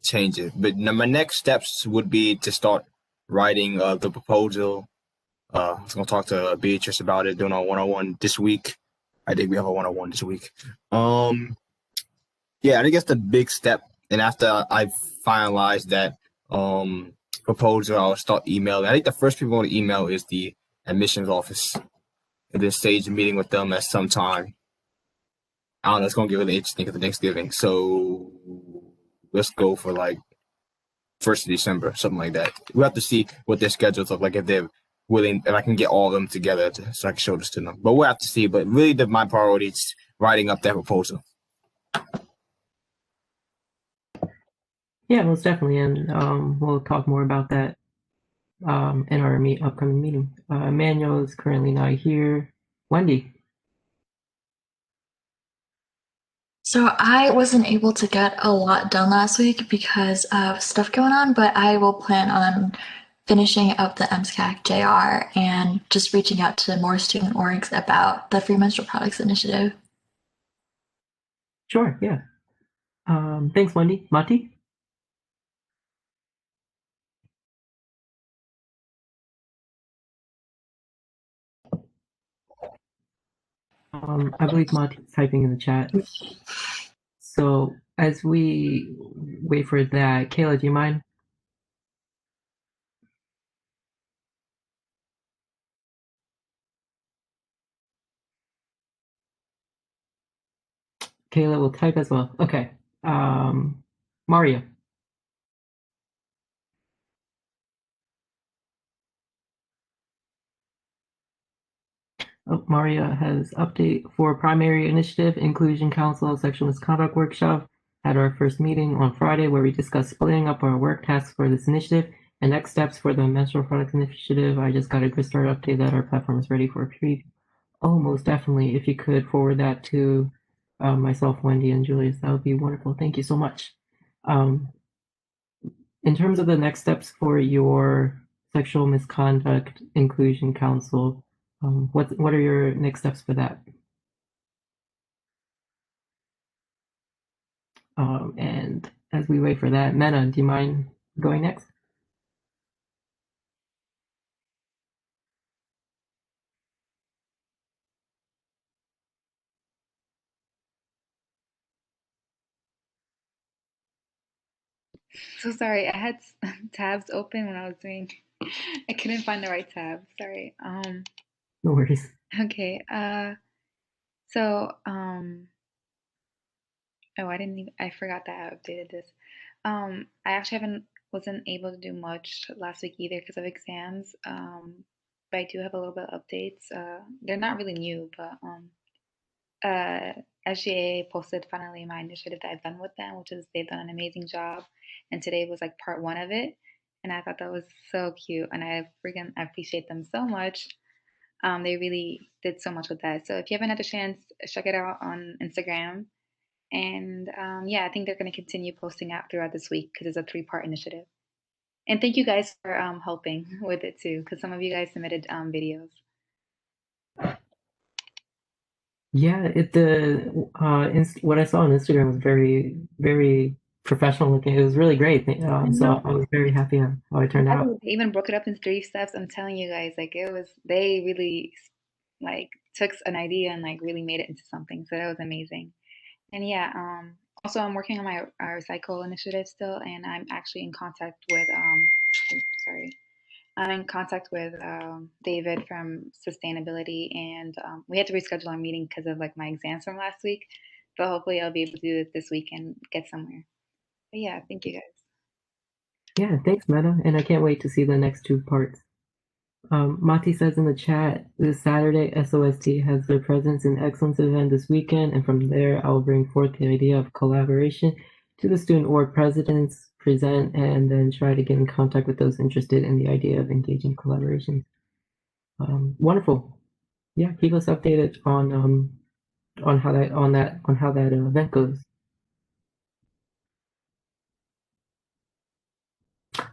change it. But my next steps would be to start writing the proposal. I was gonna talk to Beatrice about it, doing a one-on-one this week. I think we have a one-on-one this week. Yeah, I think that's the big step. And after I finalize that proposal, I'll start emailing. I think the first people I want to email is the admissions office, and then stage a meeting with them at some time. I don't know, it's gonna get really interesting for Thanksgiving. So let's go for like 1st of December, something like that. We have to see what their schedules look like, if they're willing, if I can get all of them together so I can show this to them. But we'll have to see. But really, my priority is writing up that proposal. Yeah, most definitely, and we'll talk more about that in our upcoming meeting. Emmanuel is currently not here. Wendy. So I wasn't able to get a lot done last week because of stuff going on, but I will plan on finishing up the MSCAC JR and just reaching out to more student orgs about the Free Menstrual Products Initiative. Sure, yeah. Thanks, Wendy. Mati? I believe Mati's typing in the chat. So as we wait for that, Kayla, do you mind? Kayla will type as well. Okay. Maria. Oh, Maria has update for primary initiative, Inclusion Council Sexual Misconduct Workshop. Had our first meeting on Friday where we discussed splitting up our work tasks for this initiative and next steps for the menstrual products initiative. I just got a good start update that our platform is ready for a preview. Oh, most definitely. If you could forward that to myself, Wendy, and Julius, that would be wonderful. Thank you so much. In terms of the next steps for your Sexual Misconduct Inclusion Council, what are your next steps for that? And as we wait for that, Mena, do you mind going next? So sorry, I had tabs open when I was doing. I couldn't find the right tab. Sorry. No worries. Okay. So oh, I forgot that I updated this. I actually wasn't able to do much last week either because of exams. But I do have a little bit of updates. They're not really new, but uh, SGA posted finally my initiative that I've done with them, which is they've done an amazing job. And today was like part one of it. And I thought that was so cute. And I appreciate them so much. They really did so much with that. So if you haven't had a chance, check it out on Instagram. And yeah, I think they're going to continue posting out throughout this week because it's a three-part initiative. And thank you guys for helping with it too, because some of you guys submitted videos. Yeah, what I saw on Instagram was very, very professional looking. It was really great. So I was very happy how it turned out. They even broke it up in 3 steps. I'm telling you guys, like they really like took an idea and like really made it into something. So that was amazing. And yeah, also I'm working on my recycle initiative still, and I'm actually in contact with I'm in contact with David from sustainability, and we had to reschedule our meeting because of like my exams from last week. But hopefully I'll be able to do it this week and get somewhere. But yeah, thank you guys. Yeah, thanks, Meta, and I can't wait to see the next 2 parts. Mati says in the chat, this Saturday, SOST has their Presence and Excellence event this weekend, and from there, I will bring forth the idea of collaboration to the student org presidents, present, and then try to get in contact with those interested in the idea of engaging collaboration. Wonderful. Yeah, keep us updated on how that event goes.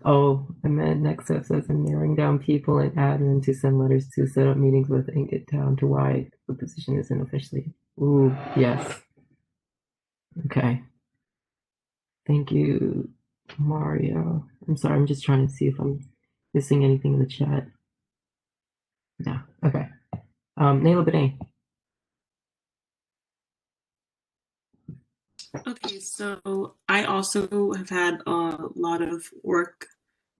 Oh, and then next step says I'm narrowing down people and admin to send letters to set up meetings with and get down to why the position isn't officially. Ooh, yes. Okay. Thank you, Mario. I'm sorry, I'm just trying to see if I'm missing anything in the chat. No. Okay. Naila Benet. Okay, so I also have had a lot of work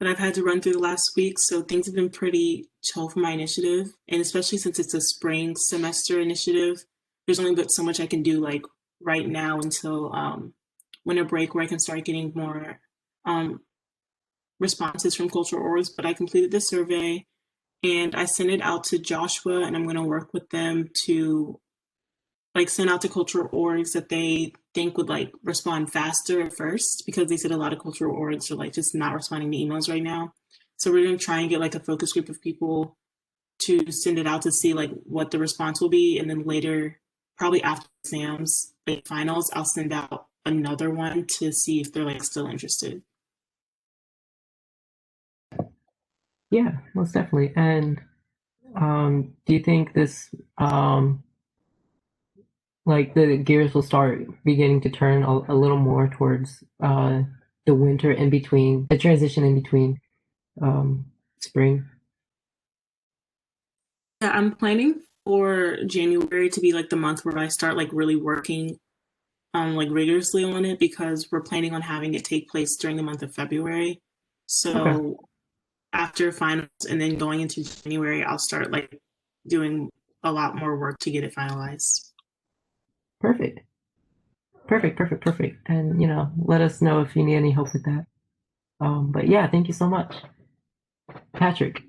that I've had to run through the last week, so things have been pretty chill for my initiative, and especially since it's a spring semester initiative, there's only but so much I can do like right now until winter break, where I can start getting more responses from cultural orgs. But I completed the survey and I sent it out to Joshua, and I'm going to work with them to like send out to cultural orgs that they think would like respond faster at first, because they said a lot of cultural orgs are like just not responding to emails right now. So we're going to try and get like a focus group of people to send it out to see like what the response will be, and then later, probably after exams, like finals, I'll send out another one to see if they're like still interested. Yeah, most definitely. And do you think this like the gears will start beginning to turn a little more towards the winter in between, the transition in between spring? Yeah, I'm planning for January to be like the month where I start like really working like rigorously on it, because we're planning on having it take place during the month of February. So after finals and then going into January, I'll start like doing a lot more work to get it finalized. Perfect. And let us know if you need any help with that. But yeah, thank you so much. Patrick.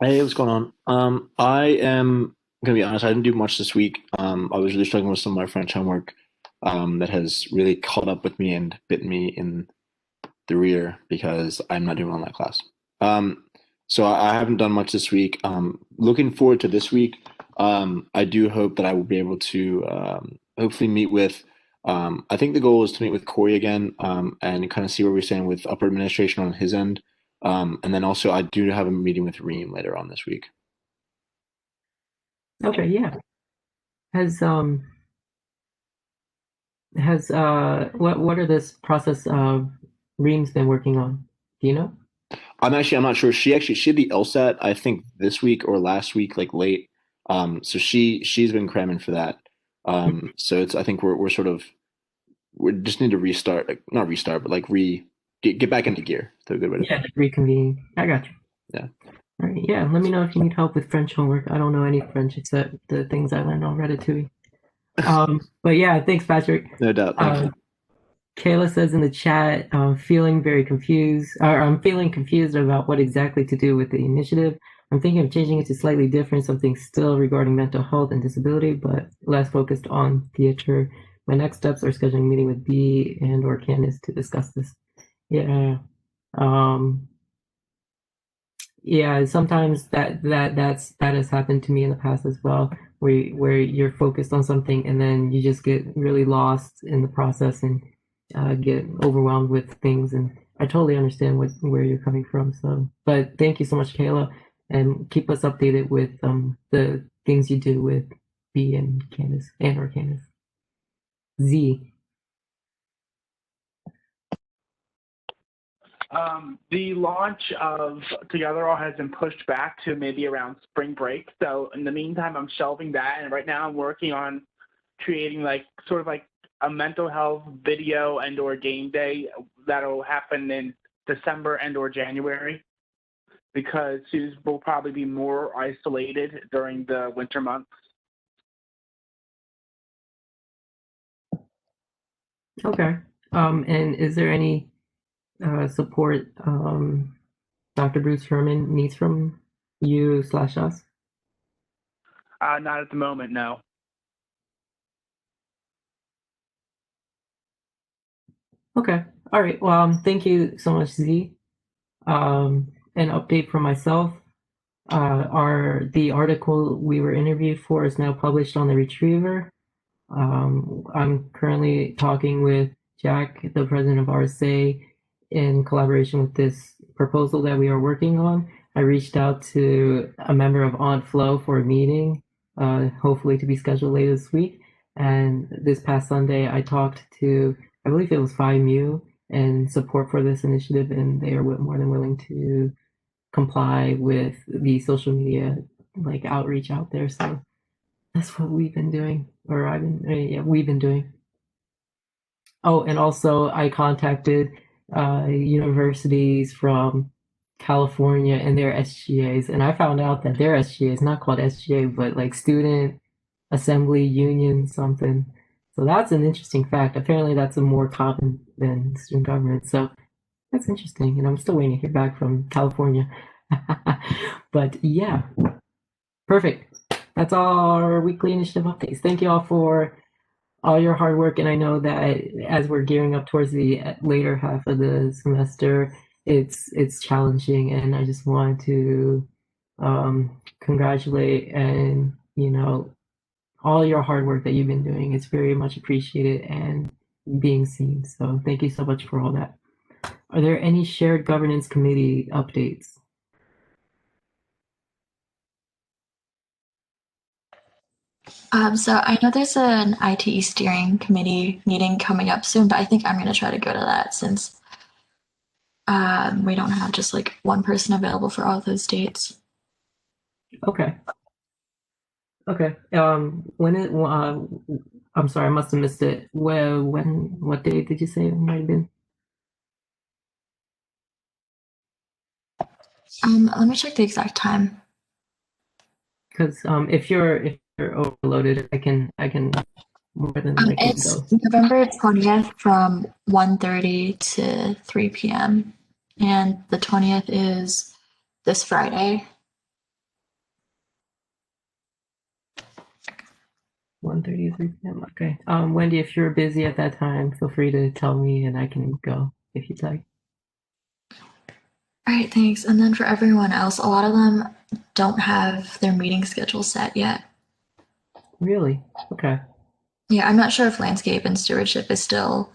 Hey, what's going on? I am gonna be honest, I didn't do much this week. I was really struggling with some of my French homework that has really caught up with me and bitten me in the rear because I'm not doing well in that class. So I haven't done much this week. Looking forward to this week. I do hope that I will be able to hopefully meet with. I think the goal is to meet with Corey again and kind of see where we stand with upper administration on his end. And then also I do have a meeting with Reem later on this week. Okay, yeah. What are this process Reem's been working on? Do you know? I'm not sure. She had the LSAT, I think this week or last week, like late. So she's been cramming for that. So I think we just need to restart, like not restart, but like get back into gear. That's a good way to Yeah, reconvene. I got you. Yeah. All right, yeah, let me know if you need help with French homework. I don't know any French except the things I learned on Ratatouille. But yeah, thanks, Patrick. No doubt. Thank you. Kayla says in the chat, I'm feeling confused about what exactly to do with the initiative. I'm thinking of changing it to slightly different, something still regarding mental health and disability, but less focused on theater. My next steps are scheduling a meeting with B and or Candace to discuss this. Yeah. Yeah, sometimes that has happened to me in the past as well, where you're focused on something and then you just get really lost in the process and get overwhelmed with things. And I totally understand where you're coming from. So, but thank you so much, Kayla, and keep us updated with the things you do with B and Candace or Candace. Z. The launch of Together All has been pushed back to maybe around spring break. So in the meantime, I'm shelving that, and right now I'm working on creating sort of a mental health video and or game day that'll happen in December and or January, because students will probably be more isolated during the winter months. Okay. And is there any support Dr. Bruce Herman needs from you/us? Not at the moment, no. Okay. All right. Well, thank you so much, Z. An update from myself. The article we were interviewed for is now published on the Retriever. I'm currently talking with Jack, the president of RSA, in collaboration with this proposal that we are working on. I reached out to a member of OnFlow for a meeting, hopefully to be scheduled later this week. And this past Sunday, I talked to, I believe it was FIMU and support for this initiative, and they are more than willing to comply with the social media outreach out there. So that's what we've been doing, or we've been doing. Oh, and also I contacted universities from California and their SGAs, and I found out that their SGA is not called SGA, but like Student Assembly Union something. So that's an interesting fact. Apparently that's a more common than student government. So that's interesting, and I'm still waiting to hear back from California. But yeah, perfect. That's all our weekly initiative updates. Thank you all for all your hard work, and I know that as we're gearing up towards the later half of the semester, it's challenging, and I just want to congratulate and all your hard work that you've been doing. It's very much appreciated and being seen. So thank you so much for all that. Are there any shared governance committee updates? So I know there's an ITE steering committee meeting coming up soon, but I think I'm going to try to go to that since we don't have just like one person available for all those dates. Okay. Okay. I'm sorry, I must have missed it. What date did you say it might have been? Let me check the exact time. Because if you're overloaded, I can more than likely It's go. November 20th from 1:30 to 3 p.m. And the 20th is this Friday. 1:30 to 3 p.m. Okay. Wendy, if you're busy at that time, feel free to tell me and I can go if you'd like. All right, thanks. And then for everyone else, a lot of them don't have their meeting schedule set yet. Really? Okay. Yeah, I'm not sure if landscape and stewardship is still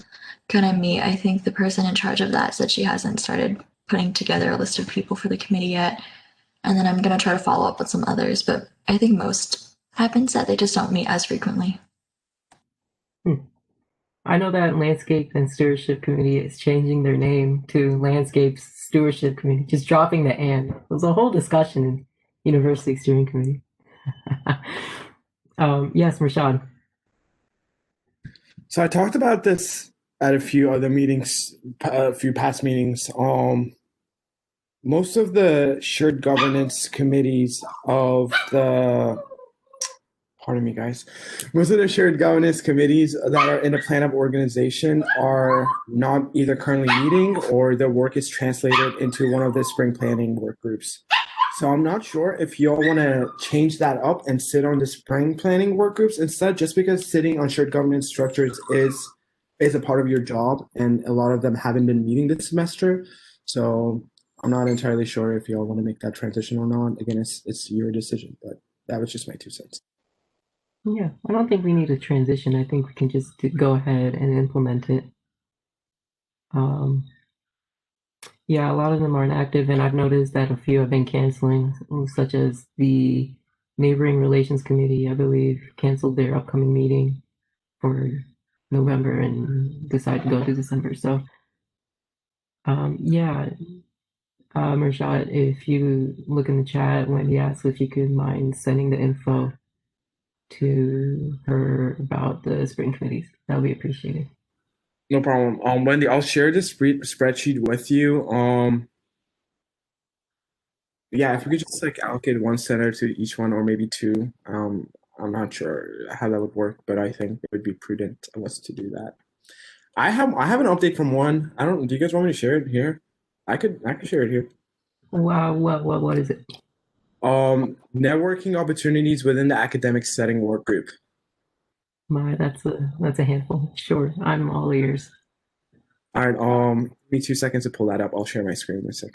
gonna meet. I think the person in charge of that said she hasn't started putting together a list of people for the committee yet. And then I'm gonna try to follow up with some others, but I think most happens that they just don't meet as frequently. I know that Landscape and Stewardship Committee is changing their name to Landscape Stewardship Committee, just dropping the "and." It was a whole discussion in University Steering Committee. Yes, Rashad. So I talked about this at a few other meetings, a few past meetings. Most of the shared governance committees of the, pardon me, guys. Most of the shared governance committees that are in the plan of organization are not either currently meeting or their work is translated into one of the spring planning work groups. So I'm not sure if y'all want to change that up and sit on the spring planning work groups instead, just because sitting on shared governance structures is a part of your job, and a lot of them haven't been meeting this semester. So I'm not entirely sure if y'all want to make that transition or not. Again, it's your decision, but that was just my 2 cents. Yeah, I don't think we need a transition. I think we can just go ahead and implement it. Yeah, a lot of them aren't active, and I've noticed that a few have been canceling, such as the Neighboring Relations Committee, I believe, canceled their upcoming meeting for November and decided to go to December. So, yeah, Rashad, if you look in the chat, Wendy asked if you could mind sending the info to her about the spring committees. That would be appreciated. No problem. Wendy, I'll share this spreadsheet with you. Yeah, if we could just like allocate one center to each one or maybe two. I'm not sure how that would work, but I think it would be prudent of us to do that. I have an update from one. I don't. Do you guys want me to share it here? I could share it here. Wow, what is it? Networking opportunities within the academic setting work group. That's a handful. Sure, I'm all ears. All right. Give me 2 seconds to pull that up. I'll share my screen in a sec.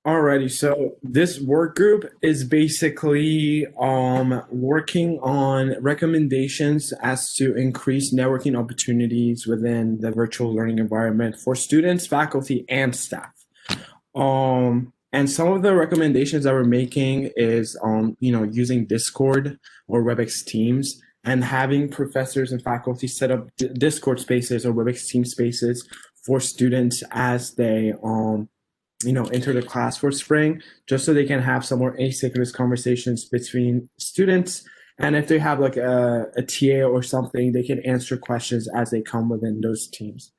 Alrighty, so this work group is basically working on recommendations as to increase networking opportunities within the virtual learning environment for students, faculty, and staff. And some of the recommendations that we're making is using Discord or WebEx Teams and having professors and faculty set up Discord spaces or WebEx Team spaces for students as they enter the class for spring, just so they can have some more asynchronous conversations between students. And if they have like a TA or something, they can answer questions as they come within those teams.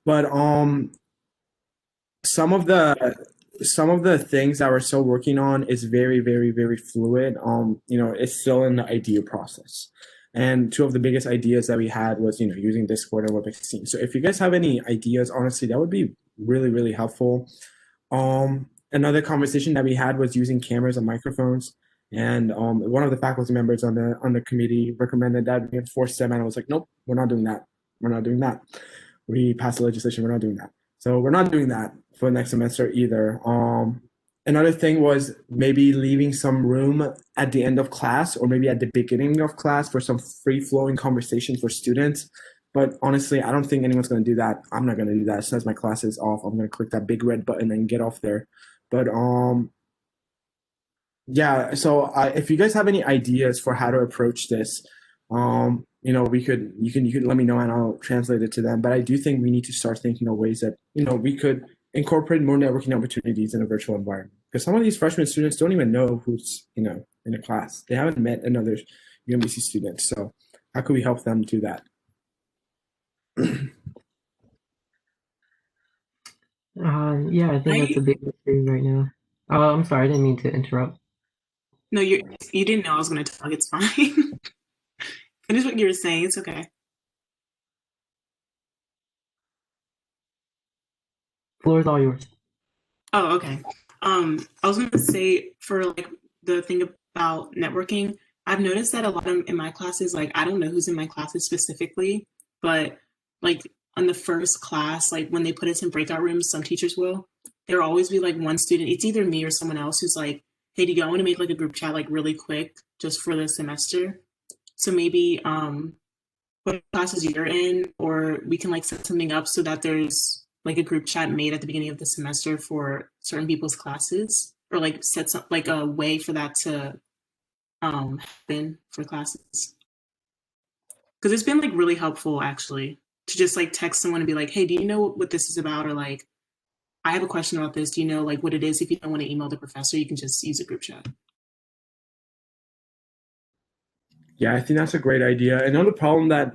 But some of the things that we're still working on is very, very, very fluid. It's still in the idea process. And two of the biggest ideas that we had was, using Discord and WebEx Teams. So if you guys have any ideas, honestly, that would be really, really helpful. Another conversation that we had was using cameras and microphones. And one of the faculty members on the committee recommended that we enforce them, and I was like, nope, we're not doing that. We're not doing that. We passed the legislation. We're not doing that. So we're not doing that for next semester either. Another thing was maybe leaving some room at the end of class or maybe at the beginning of class for some free-flowing conversation for students. But honestly, I don't think anyone's going to do that. I'm not going to do that. As soon as my class is off, I'm going to click that big red button and get off there. But yeah. So if you guys have any ideas for how to approach this, you can let me know and I'll translate it to them. But I do think we need to start thinking of ways that we could incorporate more networking opportunities in a virtual environment. Because some of these freshman students don't even know who's in a class. They haven't met another UMBC student. So how could we help them do that? Yeah, I think that's a big issue right now. Oh, I'm sorry, I didn't mean to interrupt. No, you didn't know I was going to talk. It's fine. Finish what you were saying. It's okay. Floor is all yours. Oh, okay. I was going to say for like the thing about networking, I've noticed that a lot of in my classes, like I don't know who's in my classes specifically, but like on the first class, like when they put us in breakout rooms, some teachers will, there'll always be like one student, it's either me or someone else who's like, hey, do y'all want to make like a group chat like really quick just for the semester? So maybe what classes you're in, or we can like set something up so that there's like a group chat made at the beginning of the semester for certain people's classes, or like set some like a way for that to happen for classes. Because it's been like really helpful actually to just like text someone and be like, hey, do you know what this is about? Or like, I have a question about this. Do you know like what it is? If you don't want to email the professor, you can just use a group chat. Yeah, I think that's a great idea. Another problem that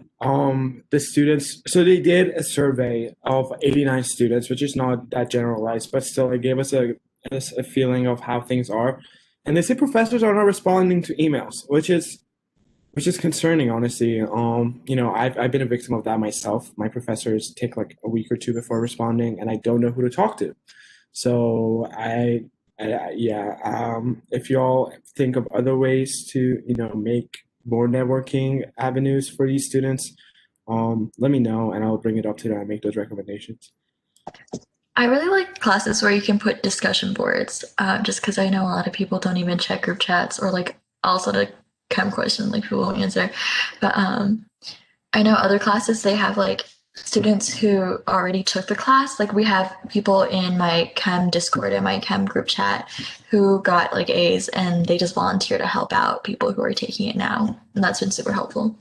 the students, so they did a survey of 89 students, which is not that generalized, but still it gave us a feeling of how things are. And they say professors are not responding to emails, which is concerning, honestly. You know, I've been a victim of that myself. My professors take like a week or two before responding, and I don't know who to talk to. So yeah, if y'all think of other ways to, you know, make more networking avenues for these students, let me know and I'll bring it up to them and make those recommendations. I really like classes where you can put discussion boards, just because I know a lot of people don't even check group chats, or like also the chem question, like people won't answer. But I know other classes, they have like students who already took the class. Like we have people in my chem Discord and my chem group chat who got like A's, and they just volunteer to help out people who are taking it now. And that's been super helpful.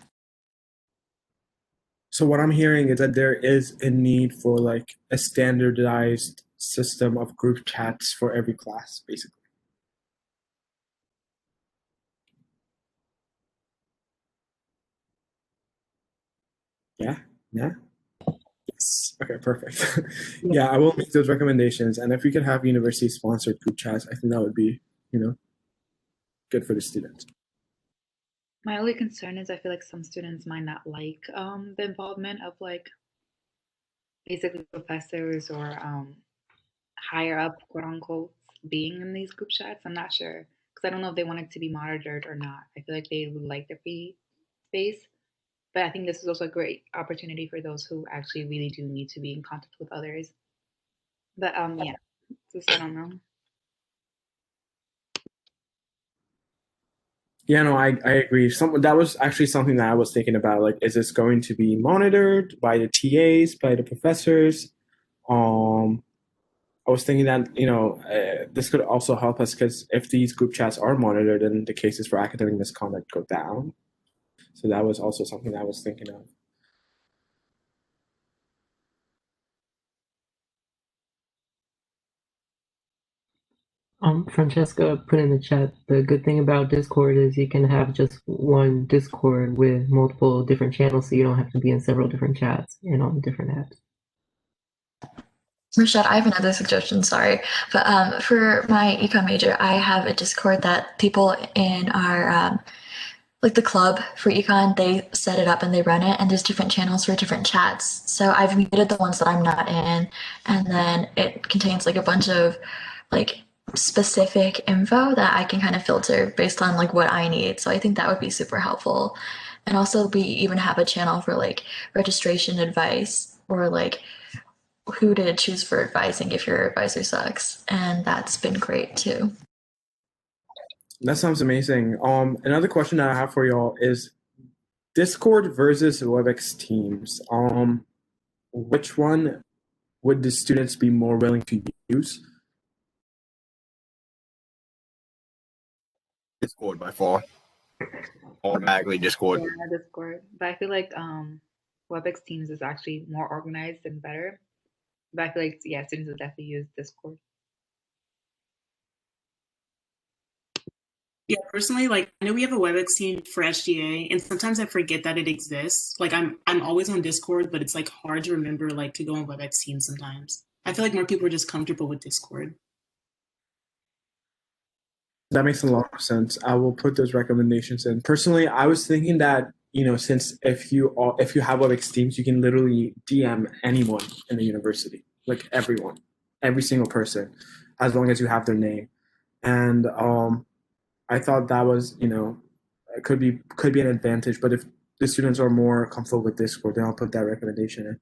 So what I'm hearing is that there is a need for like a standardized system of group chats for every class, basically. Yeah, yeah. Yes. Okay, perfect. Yeah, I will make those recommendations. And if we could have university sponsored group chats, I think that would be, you know, good for the students. My only concern is I feel like some students might not like the involvement of like basically professors or higher up, quote unquote, being in these group chats. I'm not sure because I don't know if they want it to be monitored or not. I feel like they would like their free space, but I think this is also a great opportunity for those who actually really do need to be in contact with others. But yeah, just I don't know. Yeah, no, I agree. That was actually something that I was thinking about. Like, is this going to be monitored by the TAs, by the professors? I was thinking that, you know, this could also help us because if these group chats are monitored, then the cases for academic misconduct go down. So that was also something that I was thinking of. Francesca put in the chat, the good thing about Discord is you can have just one Discord with multiple different channels, so you don't have to be in several different chats and on different apps. Rashad, I have another suggestion, sorry. But for my econ major, I have a Discord that people in our, like the club for econ, they set it up and they run it, and there's different channels for different chats. So I've muted the ones that I'm not in, and then it contains like a bunch of like specific info that I can kind of filter based on like what I need. So I think that would be super helpful. And also we even have a channel for like registration advice, or like who to choose for advising if your advisor sucks. And that's been great too. That sounds amazing. Another question that I have for y'all is Discord versus WebEx Teams. Which one would the students be more willing to use? Discord by far. Automatically Discord. Yeah, Discord. But I feel like WebEx Teams is actually more organized and better. But I feel like yeah, students would definitely use Discord. Yeah, personally, like I know we have a WebEx team for SGA, and sometimes I forget that it exists. Like I'm always on Discord, but it's like hard to remember like to go on WebEx team sometimes. I feel like more people are just comfortable with Discord. That makes a lot of sense. I will put those recommendations in. Personally, I was thinking that, you know, since if you have WebEx Teams, you can literally DM anyone in the university, like everyone, every single person, as long as you have their name. And I thought that was, could be an advantage. But if the students are more comfortable with Discord, then I'll put that recommendation in.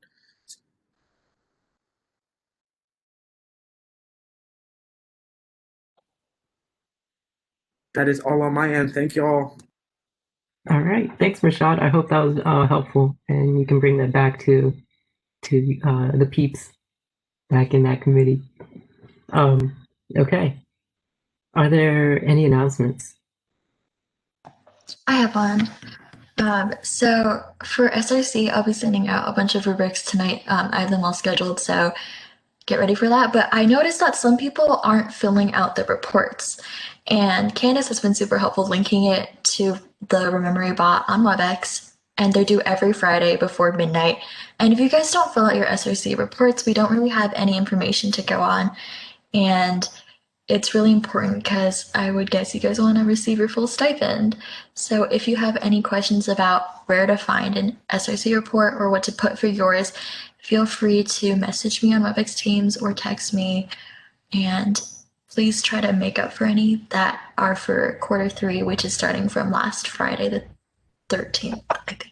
That is all on my end. Thank you all. All right, thanks, Rashad. I hope that was helpful, and you can bring that back to the peeps back in that committee. Okay. Are there any announcements? I have one. So for SRC, I'll be sending out a bunch of rubrics tonight. I have them all scheduled, so get ready for that. But I noticed that some people aren't filling out the reports. And Candace has been super helpful linking it to the Rememory bot on WebEx. And they're due every Friday before midnight. And if you guys don't fill out your SRC reports, we don't really have any information to go on. And it's really important because I would guess you guys want to receive your full stipend. So if you have any questions about where to find an SRC report or what to put for yours, feel free to message me on WebEx Teams or text me. And please try to make up for any that are for Q3, which is starting from last Friday, the 13th, I think.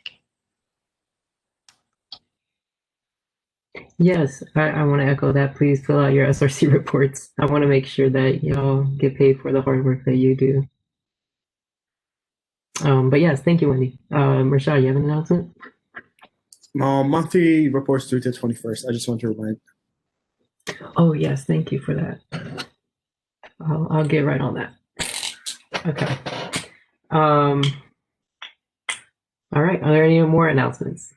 Yes, I want to echo that. Please fill out your SRC reports. I want to make sure that y'all get paid for the hard work that you do. But yes, thank you, Wendy. Rashad, you have an announcement? Monthly reports due to 21st. I just want to remind. Oh, yes, thank you for that. I'll get right on that. Okay. All right, are there any more announcements?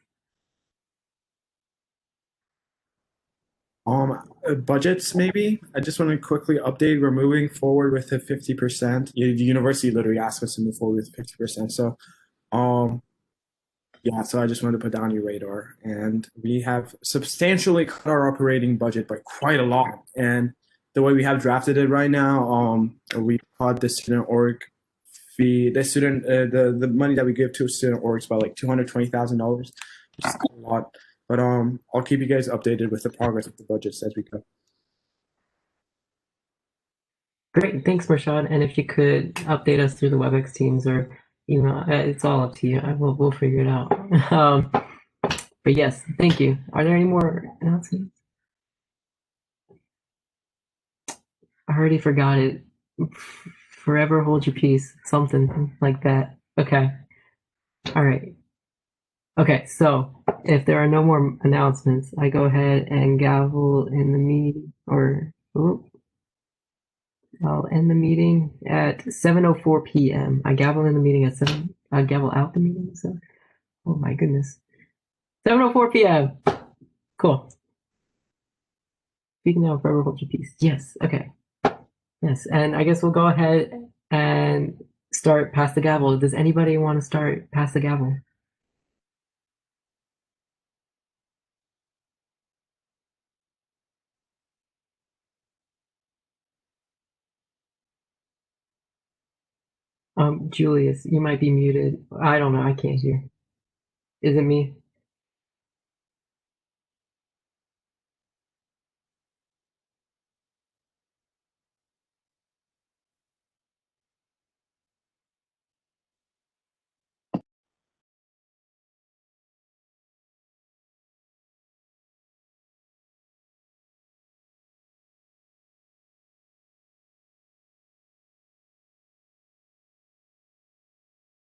Budgets, maybe. I just want to quickly update. We're moving forward with the 50%. The university literally asked us to move forward with 50%. So, yeah, so I just wanted to put that on your radar. And we have substantially cut our operating budget by quite a lot. And the way we have drafted it right now, we cut the student org fee, the money that we give to student orgs by like $220,000, which is a lot. But I'll keep you guys updated with the progress of the budgets as we go. Great, thanks, Rashad. And if you could update us through the WebEx Teams or email, it's all up to you. We'll figure it out. But yes, thank you. Are there any more announcements? I already forgot it. Forever hold your peace, something like that. Okay. All right. Okay, so if there are no more announcements, I go ahead and gavel in the meeting, I'll end the meeting at 7:04 p.m. I gavel in the meeting at 7. I gavel out the meeting at 7. Oh my goodness. 7:04 p.m. Cool. Speaking of forever hold your peace. Yes. Okay. Yes, and I guess we'll go ahead and start pass the gavel. Does anybody want to start pass the gavel? Julius, you might be muted. I don't know. I can't hear. Is it me?